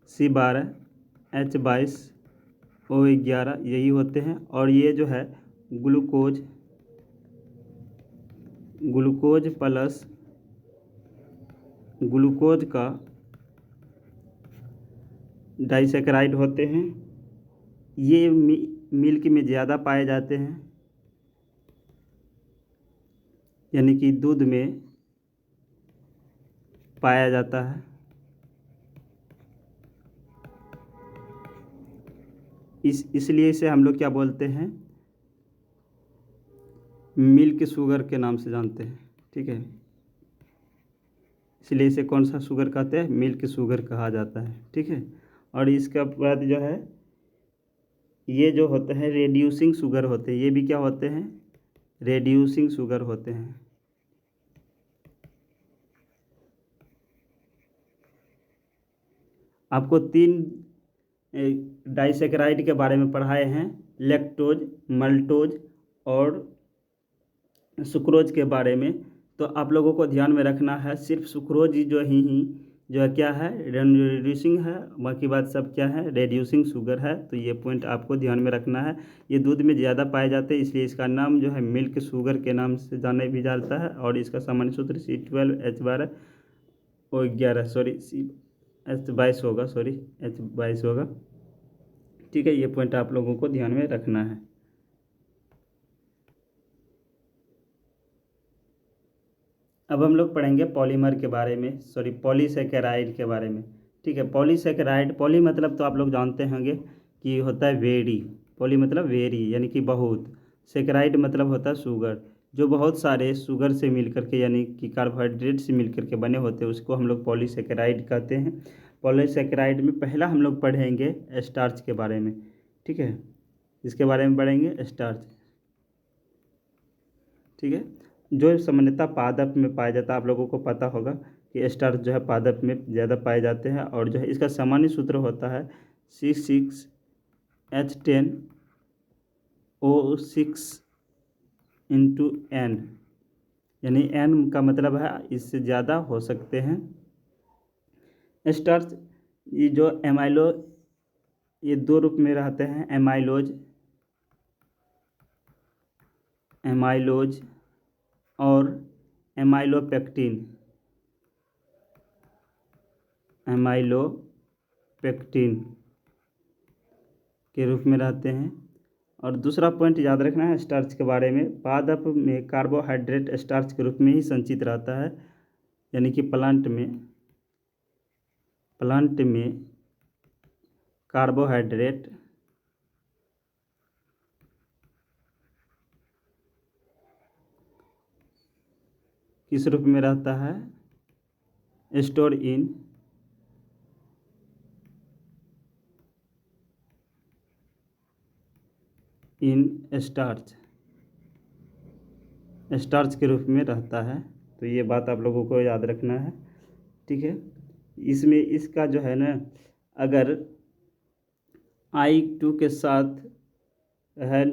C12H22O11, यही होते हैं। और ये जो है ग्लूकोज ग्लूकोज प्लस ग्लूकोज का डाइसैकेराइड होते हैं। ये मिल्क में ज़्यादा पाए जाते हैं, यानी कि दूध में पाया जाता है। इसलिए इसे हम लोग क्या बोलते हैं, मिल्क शुगर के नाम से जानते हैं। ठीक है, इसलिए इसे कौन सा शुगर कहते हैं, मिल्क शुगर कहा जाता है। ठीक है, और इसके बाद जो है ये जो होते हैं रेड्यूसिंग शुगर होते हैं, ये भी क्या होते हैं, रेड्यूसिंग शुगर होते हैं। आपको 3 डाइसैकेराइड के बारे में पढ़ाए हैं, लैक्टोज, मल्टोज और सुक्रोज के बारे में। तो आप लोगों को ध्यान में रखना है, सिर्फ सुक्रोज जो है क्या है, रेड्यूसिंग है, बाकी बात सब क्या है, रेड्यूसिंग शुगर है। तो ये पॉइंट आपको ध्यान में रखना है। ये दूध में ज़्यादा पाए जाते हैं, इसलिए इसका नाम जो है मिल्क शुगर के नाम से जाना भी जाता है। और इसका सामान्य सूत्र C12H12O11 H22 होगा, H22 होगा। ठीक है, ये पॉइंट आप लोगों को ध्यान में रखना है। अब हम लोग पढ़ेंगे पॉलीमर के बारे में, पॉलीसैकेराइड के बारे में। ठीक है, पॉलीसैकेराइड, पॉली मतलब तो आप लोग जानते होंगे कि होता है वेरी, पॉली मतलब वेरी यानी कि बहुत, सैकेराइड मतलब होता है शुगर। जो बहुत सारे शुगर से मिलकर के यानी कि कार्बोहाइड्रेट से मिलकर के बने होते हैं उसको हम लोग पॉलीसैकेराइड कहते हैं। पॉलीसैकेराइड में पहला हम लोग पढ़ेंगे स्टार्च के बारे में। ठीक है, इसके बारे में पढ़ेंगे स्टार्च। ठीक है, जो सामान्यतः पादप में पाया जाता है, आप लोगों को पता होगा कि स्टार्च जो है पादप में ज़्यादा पाए जाते हैं। और जो है इसका सामान्य सूत्र होता है C6H10O6 यानी N का मतलब है इससे ज़्यादा हो सकते हैं। स्टार्च ये जो एमाइलो, ये 2 रूप में रहते हैं, एमाइलोज और एमाइलोपेक्टिन के रूप में रहते हैं। और दूसरा पॉइंट याद रखना है स्टार्च के बारे में, पादप में कार्बोहाइड्रेट स्टार्च के रूप में ही संचित रहता है, यानी कि प्लांट में कार्बोहाइड्रेट किस रूप में रहता है, स्टोर इन स्टार्च के रूप में रहता है। तो ये बात आप लोगों को याद रखना है। ठीक है, इसमें इसका जो है ना, अगर I2 के साथ है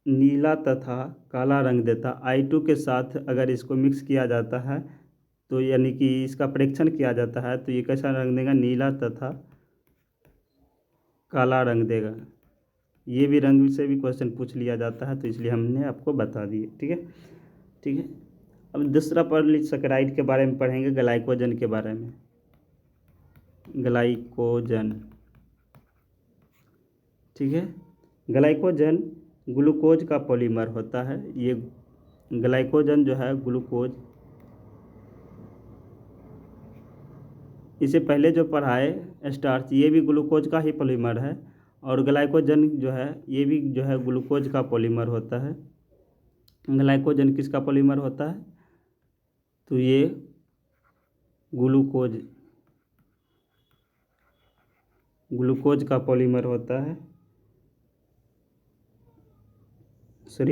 नीला तथा काला रंग देता, I2 के साथ अगर इसको मिक्स किया जाता है तो यानी कि इसका परीक्षण किया जाता है तो ये कैसा रंग देगा, नीला तथा काला रंग देगा। ये भी रंग से भी क्वेश्चन पूछ लिया जाता है, तो इसलिए हमने आपको बता दिए। ठीक है, ठीक है। अब दूसरा पॉलीसैकेराइड के बारे में पढ़ेंगे, ग्लाइकोजन के बारे में। ग्लाइकोजन, ठीक है, ग्लाइकोजन ग्लूकोज का पॉलीमर होता है। ये ग्लाइकोजन जो है ग्लूकोज, इसे पहले जो पढ़ाए स्टार्च, ये भी ग्लूकोज का ही पॉलीमर है। और ग्लाइकोजन जो है ये भी जो है ग्लूकोज का पॉलीमर होता है। ग्लाइकोजन किसका पॉलीमर होता है, तो ये ग्लूकोज का पॉलीमर होता है,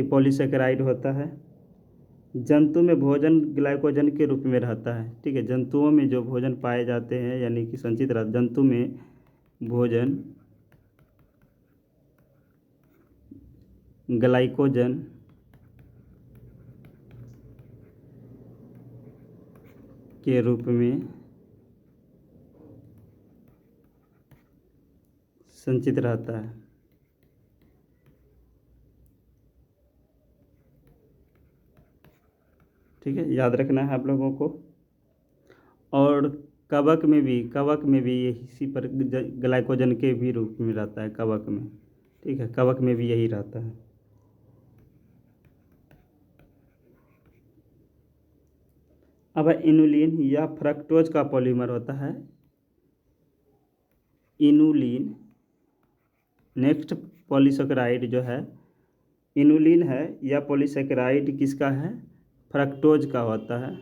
पॉलीसैकेराइड होता है। जंतु में भोजन ग्लाइकोजन के रूप में रहता है। ठीक है, जंतुओं में जो भोजन पाए जाते हैं यानी कि संचित रहता, जंतु में भोजन ग्लाइकोजन के रूप में संचित रहता है। ठीक है, याद रखना है आप लोगों को। और कवक में भी इसी पर ग्लाइकोजन के भी रूप में रहता है कवक में। ठीक है, कवक में भी यही रहता है। अब इनुलिन या फ्रक्टोज का पॉलीमर होता है इनुलिन। नेक्स्ट पॉलीसेकेराइड जो है इनुलिन है या पॉलीसेकेराइड किसका है? फ्रक्टोज का होता है।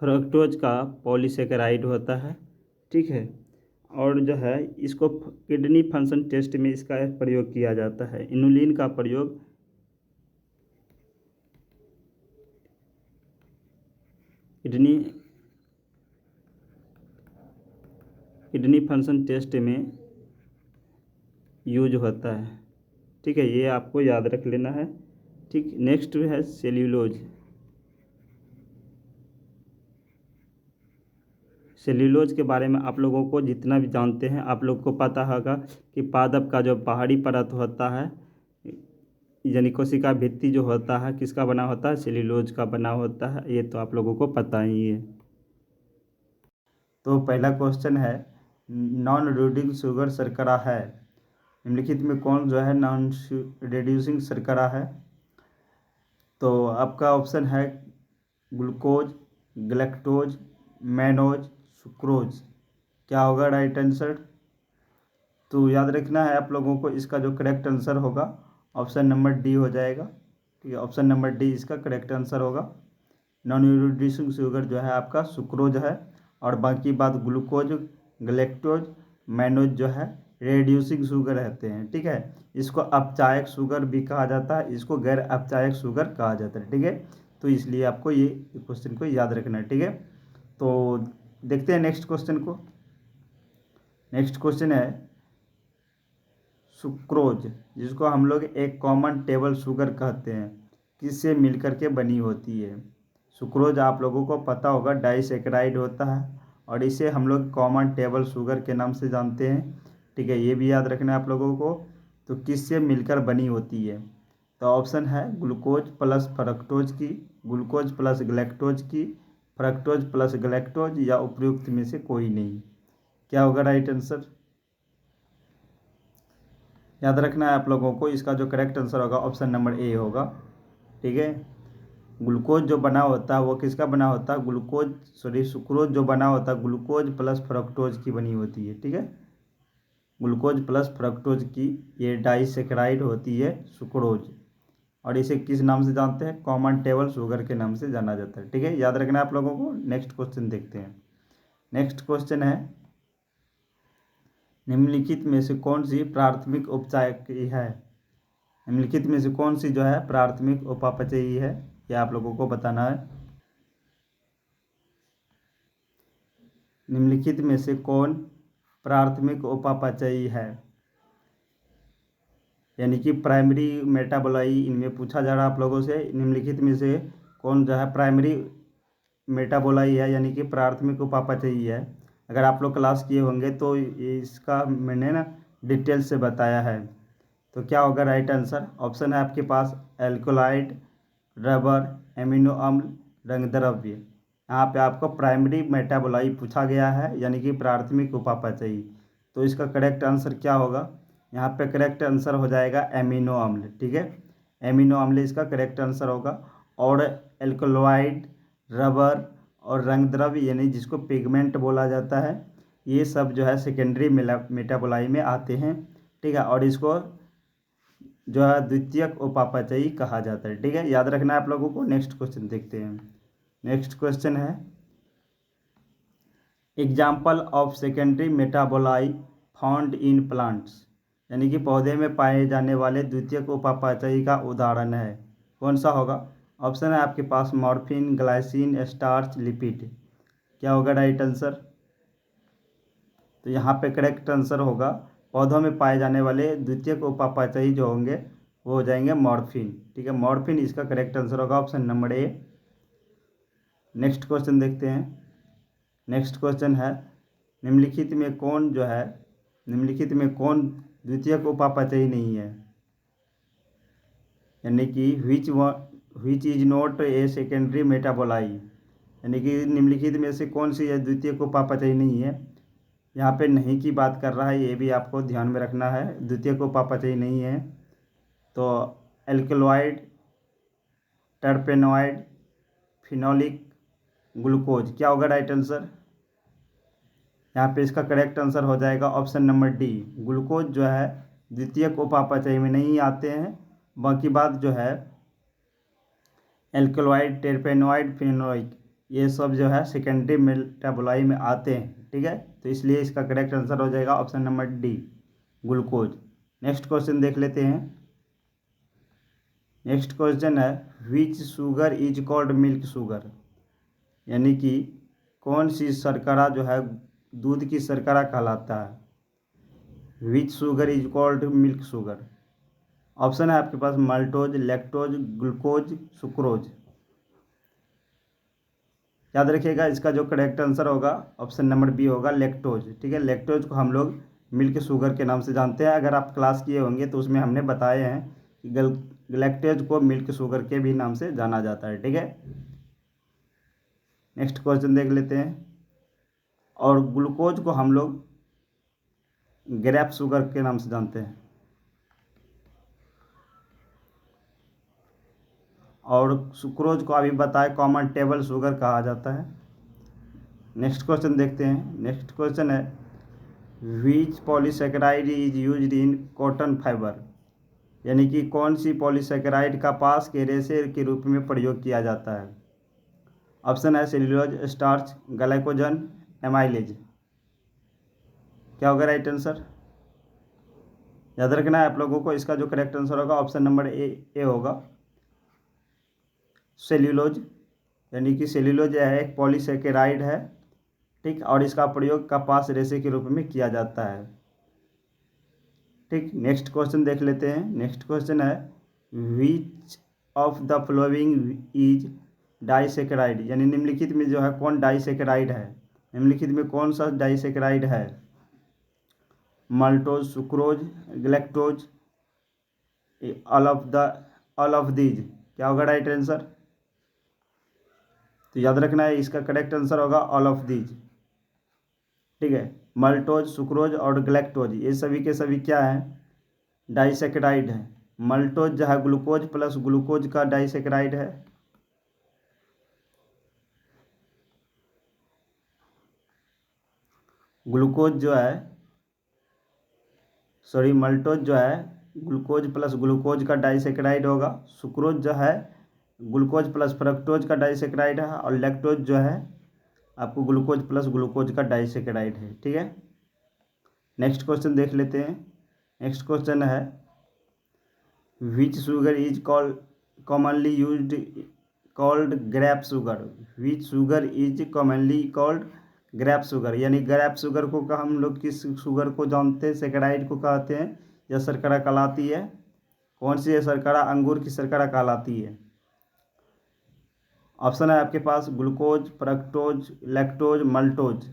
फ्रक्टोज का पॉलीसेकेराइड होता है। ठीक है, और जो है इसको किडनी फंक्शन टेस्ट में इसका प्रयोग किया जाता है। इनुलिन का प्रयोग किडनी फंक्शन टेस्ट में यूज होता है। ठीक है, ये आपको याद रख लेना है। ठीक, नेक्स्ट है सेल्यूलोज। सेल्यूलोज के बारे में आप लोगों को जितना भी जानते हैं आप लोग को पता होगा कि पादप का जो बाहरी परत होता है यानी कोशिका भित्ति जो होता है किसका बना होता है? सेल्यूलोज का बना होता है। ये तो आप लोगों को पता ही है। तो पहला क्वेश्चन है नॉन रिड्यूसिंग शुगर शर्करा है, निम्नलिखित में कौन जो है नॉन रिड्यूसिंग शर्करा है? तो आपका ऑप्शन है ग्लूकोज, गैलेक्टोज, मैनोज, सुक्रोज। क्या होगा राइट आंसर? तो याद रखना है आप लोगों को, इसका जो करेक्ट आंसर होगा ऑप्शन नंबर डी हो जाएगा। ठीक है, ऑप्शन नंबर डी इसका करेक्ट आंसर होगा। नॉन रिड्यूसिंग शुगर जो है आपका सुक्रोज है, और बाकी बात ग्लूकोज, गैलेक्टोज, मैनोज जो है रिड्यूसिंग शुगर रहते हैं। ठीक है, इसको अपचायक शुगर भी कहा जाता है, इसको गैर अपचायक शुगर कहा जाता है। ठीक है, तो इसलिए आपको ये क्वेश्चन को याद रखना है। ठीक है, तो देखते हैं नेक्स्ट क्वेश्चन को। नेक्स्ट क्वेश्चन है सुक्रोज, जिसको हम लोग एक कॉमन टेबल शुगर कहते हैं, किससे मिलकर के बनी होती है? सुक्रोज आप लोगों को पता होगा डाइसेकेराइड होता है, और इसे हम लोग कॉमन टेबल शुगर के नाम से जानते हैं। ठीक है, ये भी याद रखना है आप लोगों को। तो किससे मिलकर बनी होती है? तो ऑप्शन है ग्लूकोज प्लस फ्रक्टोज की, ग्लूकोज प्लस गैलेक्टोज की, फ्रक्टोज प्लस गैलेक्टोज, या उपयुक्त में से कोई नहीं। क्या होगा राइट आंसर? याद रखना है आप लोगों को, इसका जो करेक्ट आंसर होगा ऑप्शन नंबर ए होगा। ठीक है, ग्लूकोज जो बना होता है वो किसका बना होता है? सुक्रोज जो बना होता है ग्लूकोज प्लस फ्रक्टोज की बनी होती है। ठीक है, ग्लूकोज प्लस फ्रक्टोज की ये डाइसेकेराइड होती है सुक्रोज, और इसे किस नाम से जानते हैं? कॉमन टेबल शुगर के नाम से जाना जाता है। ठीक है, याद रखना है आप लोगों को। नेक्स्ट क्वेश्चन देखते हैं। नेक्स्ट क्वेश्चन है निम्नलिखित में से कौन सी प्राथमिक उपचायकी है? निम्नलिखित में से कौन सी जो है प्राथमिक उपापचयी है, यह आप लोगों को बताना है। निम्नलिखित में से कौन प्राथमिक उपापचयी है, यानी कि प्राइमरी मेटाबोलाई इनमें पूछा जा रहा है आप लोगों से। निम्नलिखित में से कौन जो है प्राइमरी मेटाबोलाई है, यानी कि प्राथमिक उपापचयी है? अगर आप लोग क्लास किए होंगे तो इसका मैंने ना डिटेल से बताया है। तो क्या होगा राइट आंसर? ऑप्शन है आपके पास एल्कोलाइड, रबर, एमिनो अम्ल, रंग द्रव्य। यहाँ पे आपको प्राइमरी मेटाबोलाई पूछा गया है, यानी कि प्राथमिक उपापचयी। तो इसका करेक्ट आंसर क्या होगा? यहाँ पे करेक्ट आंसर हो जाएगा एमिनो अम्ल। ठीक है, एमिनो अम्ल इसका करेक्ट आंसर होगा। और एल्कोलाइड, रबर और रंग द्रव्य यानी जिसको पिगमेंट बोला जाता है, ये सब जो है सेकेंडरी मेटाबोलाई में आते हैं। ठीक है, और इसको जो है द्वितीयक उपापचयी कहा जाता है। ठीक है, याद रखना है आप लोगों को। नेक्स्ट क्वेश्चन देखते हैं। नेक्स्ट क्वेश्चन है example of secondary metabolite found in plants, यानी कि पौधे में पाए जाने वाले द्वितीयक उपापचयी का उदाहरण है, कौन सा होगा? ऑप्शन है आपके पास मॉर्फिन, ग्लाइसिन, स्टार्च, लिपिड। क्या होगा राइट आंसर? तो यहाँ पे करेक्ट आंसर होगा पौधों में पाए जाने वाले द्वितीयक उपापचयी जो होंगे वो हो जाएंगे मॉर्फिन। ठीक है, मॉर्फिन इसका करेक्ट आंसर होगा option number A. Next question देखते हैं। नेक्स्ट क्वेश्चन है निम्नलिखित में कौन जो है निम्नलिखित में कौन द्वितीयक उपापचयी नहीं है? यानी कि which is not a secondary metabolite, यानी कि निम्नलिखित में से कौन सी द्वितीयक उपापचयी नहीं है। यहाँ पे नहीं की बात कर रहा है, ये भी आपको ध्यान में रखना है, द्वितीयक उपापचयी नहीं है। तो एल्कलॉइड, टर्पेनॉइड, फिनोलिक, ग्लूकोज, क्या होगा राइट आंसर। यहाँ पे इसका करेक्ट आंसर हो जाएगा ऑप्शन नंबर डी, ग्लूकोज जो है द्वितीयक उपापचय में नहीं आते हैं। बाकी बात जो है एल्कलॉइड, टेरपेनॉइड, फिनोलिक, ये सब जो है सेकेंडरी मेटाबोलाई में आते हैं, ठीक है। तो इसलिए इसका करेक्ट आंसर हो जाएगा option number D, glucose. Next question देख लेते हैं। नेक्स्ट क्वेश्चन है which sugar is called milk sugar, यानी कि कौन सी शर्करा जो है दूध की शर्करा कहलाता है। Which sugar is called milk sugar. Option है आपके पास माल्टोज, लैक्टोज, ग्लूकोज, सुक्रोज। याद रखिएगा इसका जो करेक्ट आंसर होगा ऑप्शन नंबर बी होगा लैक्टोज, ठीक है। लैक्टोज को हम लोग मिल्क शुगर के नाम से जानते हैं। अगर आप क्लास किए होंगे तो उसमें हमने बताए हैं कि लैक्टोज को मिल्क शुगर के भी नाम से जाना जाता है, ठीक है। नेक्स्ट क्वेश्चन देख लेते हैं। और ग्लूकोज को हम लोग ग्रेप शुगर के नाम से जानते हैं, और सुक्रोज को अभी बताए कॉमन टेबल शुगर कहा जाता है। नेक्स्ट क्वेश्चन देखते हैं। नेक्स्ट क्वेश्चन है which polysaccharide is used in cotton fibre, यानी कि कौन सी पॉलीसेकेराइड का कपास के रेशे के रूप में प्रयोग किया जाता है। ऑप्शन है सेल्यूलोज, स्टार्च, ग्लाइकोजन, एमाइलेज। क्या होगा राइट आंसर। याद रखना है आप लोगों को, इसका जो करेक्ट आंसर होगा ऑप्शन नंबर ए होगा सेल्यूलोज, यानी कि सेल्यूलोज है एक पॉलीसेकेराइड है, ठीक, और इसका प्रयोग कपास रेशे के रूप में किया जाता है, ठीक। नेक्स्ट क्वेश्चन देख लेते हैं। नेक्स्ट क्वेश्चन है which of the following is disaccharide, यानी निम्नलिखित में जो है कौन डाइसेकेराइड है। निम्नलिखित में कौन सा डाइसेकेराइड है। Maltose, sucrose, galactose, all of these. क्या होगा राइट आंसर। तो याद रखना है इसका करेक्ट आंसर होगा ऑल ऑफ दीज, ठीक है। माल्टोज, सुक्रोज और ग्लैक्टोज ये सभी के सभी क्या है, डाइसेकेराइड है। माल्टोज जो है ग्लूकोज प्लस ग्लूकोज का डाइसेकेराइड है, ग्लूकोज जो है माल्टोज जो है ग्लूकोज प्लस ग्लूकोज का डाइसेकेराइड होगा। सुक्रोज जो है ग्लूकोज प्लस फ्रक्टोज का डाइसेकेराइड है, और लैक्टोज जो है आपको ग्लूकोज प्लस ग्लूकोज का डाइसेकेराइड है, ठीक है। नेक्स्ट क्वेश्चन देख लेते हैं। नेक्स्ट क्वेश्चन है which sugar is commonly used called grape sugar. Which sugar is commonly called grape sugar, यानी ग्रेप शुगर को हम लोग किस शुगर को जानते हैं, सेकेराइड को कहते हैं, या शर्करा कहलाती है। कौन सी शर्करा, अंगूर की शर्करा कहलाती है। ऑप्शन है आपके पास glucose, fructose, lactose, maltose.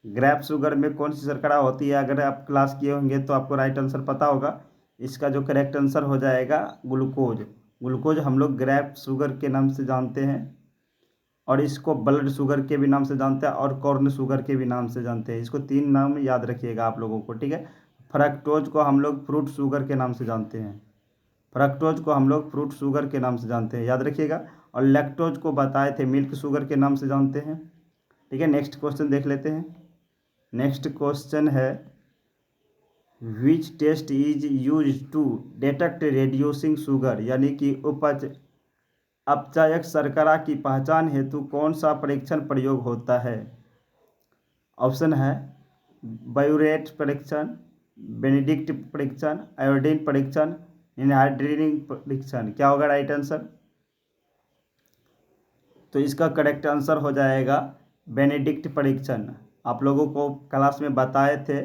Grape sugar में कौन सी शर्करा होती है, अगर आप क्लास किए होंगे तो आपको राइट आंसर पता होगा। इसका जो करेक्ट आंसर हो जाएगा ग्लूकोज। ग्लूकोज हम लोग ग्रेप शुगर के नाम से जानते हैं, और इसको ब्लड शुगर के भी नाम से जानते हैं, और कॉर्न शुगर के भी नाम से जानते हैं। इसको 3 नाम याद रखिएगा आप लोगों को, ठीक है। फ्रक्टोज को हम लोग फ्रूट शुगर के नाम से जानते हैं, फ्रक्टोज को हम लोग फ्रूट शुगर के नाम से जानते हैं, याद रखिएगा। और लैक्टोज को बताए थे मिल्क शुगर के नाम से जानते हैं, ठीक है। नेक्स्ट क्वेश्चन देख लेते हैं। नेक्स्ट क्वेश्चन है which test is use to detect reducing sugar, यानी कि अपचायक शर्करा की पहचान हेतु कौन सा परीक्षण प्रयोग होता है। ऑप्शन है बायूरेट परीक्षण, बेनेडिक्ट परीक्षण, आयोडीन परीक्षण, इनहाइड्रीनिंग परीक्षण। क्या होगा राइट आंसर। तो इसका करेक्ट आंसर हो जाएगा बेनेडिक्ट परीक्षण। आप लोगों को क्लास में बताए थे,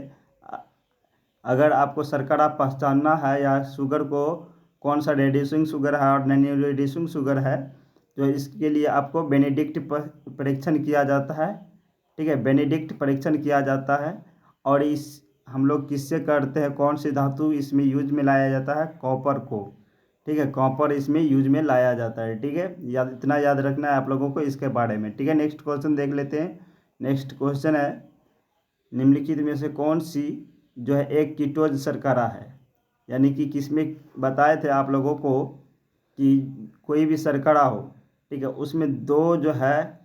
अगर आपको शर्करा पहचानना है या शुगर को कौन सा रेड्यूसिंग शुगर है और नॉन रेड्यूसिंग शुगर है, तो इसके लिए आपको बेनेडिक्ट परीक्षण किया जाता है, ठीक है। बेनेडिक्ट परीक्षण किया जाता है, और इस हम लोग किससे करते हैं, कौन सी धातु इसमें यूज में लाया जाता है, कॉपर को, ठीक है, कॉपर इसमें यूज में लाया जाता है। ठीक है, याद इतना याद रखना है आप लोगों को इसके बारे में। ठीक है, नेक्स्ट क्वेश्चन देख लेते हैं। नेक्स्ट क्वेश्चन है, निम्नलिखित में से कौन सी जो है एक कीटोज शर्करा है, यानी कि किसमें बताए थे आप लोगों को कि कोई भी शर्करा हो, ठीक है, उसमें दो जो है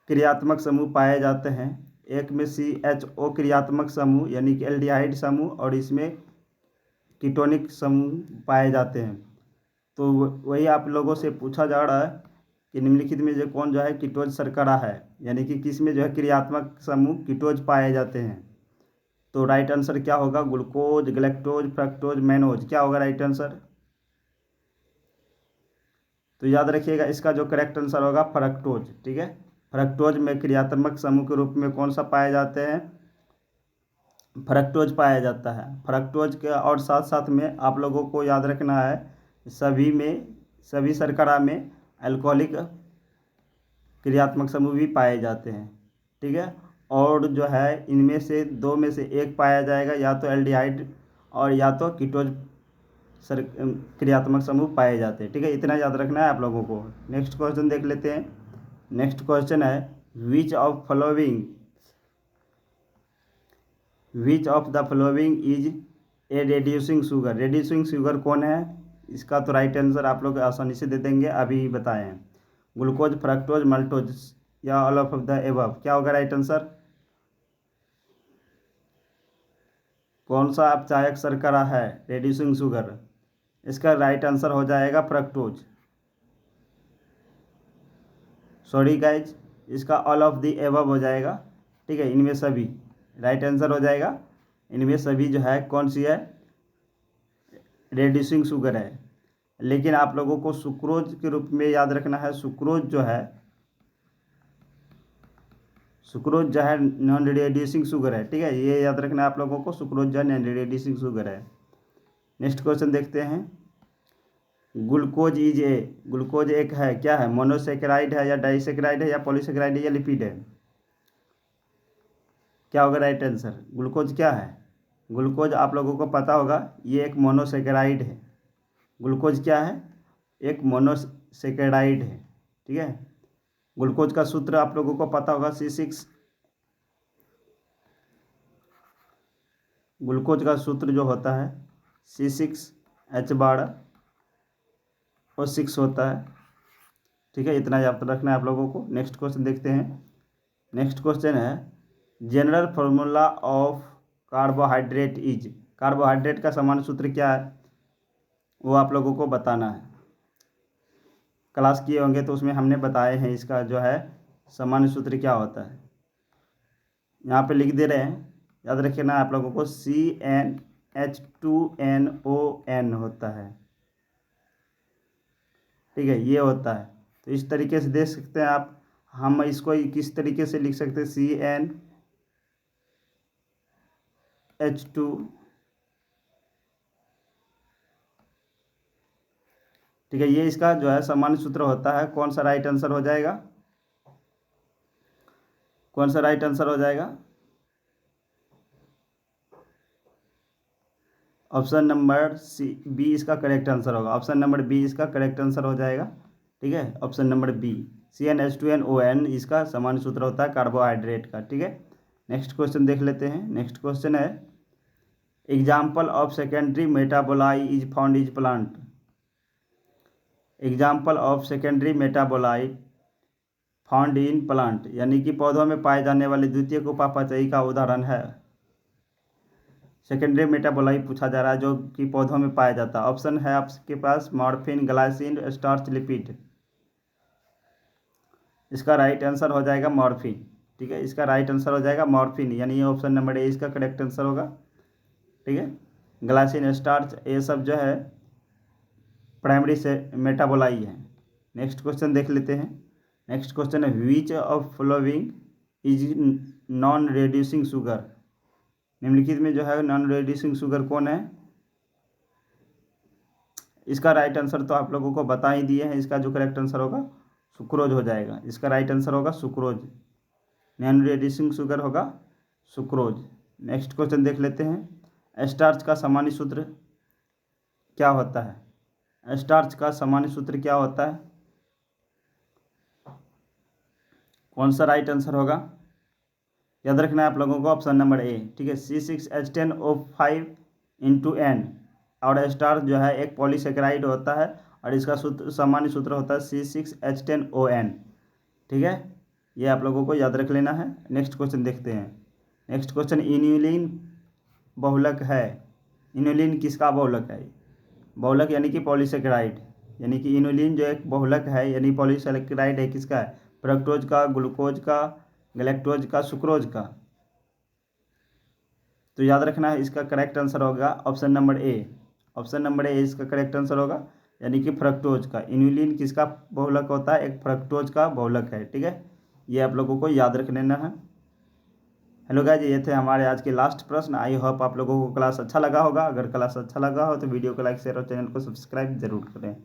क्रियात्मक समूह पाए जाते हैं। एक में CHO क्रियात्मक समूह यानी कि एल्डिहाइड समूह, और इसमें कीटोनिक समूह पाए जाते हैं। तो वही आप लोगों से पूछा जा रहा है कि निम्नलिखित में जो कौन जो है कीटोज शर्करा है, यानी कि किस में जो है क्रियात्मक समूह कीटोज पाए जाते हैं। तो राइट आंसर क्या होगा? Glucose, galactose, fructose, mannose. क्या होगा राइट आंसर? तो याद रखिएगा इसका जो करेक्ट आंसर होगा फ्रक्टोज। ठीक है, फ्रक्टोज में क्रियात्मक समूह के रूप में कौन सा पाए जाते हैं? फ्रक्टोज पाया जाता है। फ्रक्टोज के और साथ साथ में आप लोगों को याद रखना है सभी शर्करा में अल्कोहलिक क्रियात्मक समूह भी पाए जाते हैं। ठीक है, और जो है इनमें से दो में से एक पाया जाएगा, या तो एल्डिहाइड और या तो कीटोज क्रियात्मक समूह पाए जाते हैं। ठीक है, इतना याद रखना है आप लोगों को। नेक्स्ट क्वेश्चन देख लेते हैं। नेक्स्ट क्वेश्चन है, which of the following is a reducing sugar. Reducing sugar कौन है? इसका तो राइट आंसर आप लोग आसानी से दे देंगे, अभी बताएं। ग्लूकोज, फ्रक्टोज, मल्टोज या ऑल ऑफ द एबव। क्या होगा राइट आंसर? कौन सा अपचायक शर्करा है रेड्यूसिंग शुगर? इसका राइट आंसर हो जाएगा फ्रक्टोज। सॉरी गाइज, इसका ऑल ऑफ द एबव हो जाएगा। ठीक है, इनमें सभी राइट आंसर हो जाएगा। इनमें सभी जो है कौन सी है? रेड्यूसिंग शुगर है। लेकिन आप लोगों को सुक्रोज के रूप में याद रखना है। सुक्रोज जो है नॉन रेड्यूसिंग शुगर है। ठीक है, ये याद रखना है आप लोगों को, सुक्रोज जो है नॉन रेड्यूसिंग शुगर है। नेक्स्ट क्वेश्चन देखते हैं। ग्लूकोज एक है, क्या है? मोनोसेकेराइड है या डाइसेकेराइड है या पॉलीसेकेराइड है या लिपिड है? क्या होगा राइट आंसर? ग्लूकोज क्या है? ग्लूकोज आप लोगों को पता होगा, ये एक मोनोसेकेराइड है। ग्लूकोज क्या है? एक मोनोसेकेराइड है। ठीक है, ग्लूकोज का सूत्र आप लोगों को पता होगा C6। ग्लूकोज का सूत्र जो होता है C6H12O6 होता है। ठीक है, इतना याद रखना है आप लोगों को। नेक्स्ट क्वेश्चन देखते हैं। नेक्स्ट क्वेश्चन है, general formula of carbohydrate is. Carbohydrate का सामान्य सूत्र क्या है वो आप लोगों को बताना है। क्लास किए होंगे तो उसमें हमने बताए हैं इसका जो है सामान्य सूत्र क्या होता है। यहाँ पे लिख दे रहे हैं, याद रखना आप लोगों को। CnH2nOn होता है। ठीक है, ये होता है। तो इस तरीके से देख सकते हैं आप। हम इसको किस तरीके से लिख सकते हैं? CnH2। ठीक है, ये इसका जो है सामान्य सूत्र होता है। कौन सा राइट आंसर हो जाएगा? कौन सा राइट आंसर हो जाएगा? ऑप्शन नंबर बी इसका करेक्ट आंसर होगा। ऑप्शन नंबर बी इसका करेक्ट आंसर हो जाएगा। ठीक है, ऑप्शन नंबर बी, CnH2nOn इसका सामान्य सूत्र होता है कार्बोहाइड्रेट का। ठीक है, नेक्स्ट क्वेश्चन देख लेते हैं। नेक्स्ट क्वेश्चन है, example of secondary metabolite is found is plant. Example of secondary metabolite found in plant, यानी कि पौधों में पाए जाने वाले द्वितीयक उपापचयी का उदाहरण है। सेकेंडरी मेटाबोलाइट पूछा जा रहा है जो कि पौधों में पाया जाता है। ऑप्शन है आपके पास मॉर्फिन, ग्लाइसिन, स्टार्च, लिपिड। इसका राइट आंसर हो जाएगा मॉर्फिन। ठीक है, इसका राइट आंसर हो जाएगा मॉर्फिन, यानी ये ऑप्शन नंबर ए इसका करेक्ट आंसर होगा। ठीक है, ग्लाइसिन, स्टार्च ये सब जो है प्राइमरी से मेटाबोलाई है। नेक्स्ट क्वेश्चन देख लेते हैं। नेक्स्ट क्वेश्चन है, which of following is non reducing sugar. निम्नलिखित में जो है नॉन रेड्यूसिंग शुगर कौन है? इसका राइट आंसर तो आप लोगों को बता ही दिए हैं। इसका जो करेक्ट आंसर होगा सुक्रोज हो जाएगा। इसका राइट आंसर होगा सुक्रोज। नॉन रेड्यूसिंग शुगर होगा सुक्रोज। नेक्स्ट क्वेश्चन देख लेते हैं। स्टार्च का सामान्य सूत्र क्या होता है? स्टार्च का सामान्य सूत्र क्या होता है? कौन सा राइट आंसर होगा? याद रखना है आप लोगों को ऑप्शन नंबर ए, ठीक है, C6H10O5 × N। और स्टार्च जो है एक पॉलीसेकेराइड होता है और इसका सूत्र, सामान्य सूत्र होता है C6H10ON, ठीक है, ये आप लोगों को याद रख लेना है। नेक्स्ट क्वेश्चन देखते हैं। नेक्स्ट क्वेश्चन, इन्युलिन बहुलक है। इन्युलिन किसका बहुलक है? बहुलक यानी कि पॉलीसेकेराइड, यानी कि इन्युलिन जो एक बहुलक है यानी पॉलीसेकेराइड है, किसका है? फ्रक्टोज का, ग्लूकोज का, गैलेक्टोज का, सुक्रोज का। तो याद रखना है, इसका करेक्ट आंसर होगा option number A. Option number A इसका करेक्ट आंसर होगा, यानी कि फ्रक्टोज का। इन्युलिन किसका बहुलक होता है? एक फ्रक्टोज का बहुलक है, ठीक है, ये आप लोगों को याद रख लेना है। हेलो गाइस, ये थे हमारे आज के लास्ट प्रश्न। आई होप आप लोगों को क्लास अच्छा लगा होगा। अगर क्लास अच्छा लगा हो तो वीडियो को लाइक, शेयर और चैनल को सब्सक्राइब जरूर करें।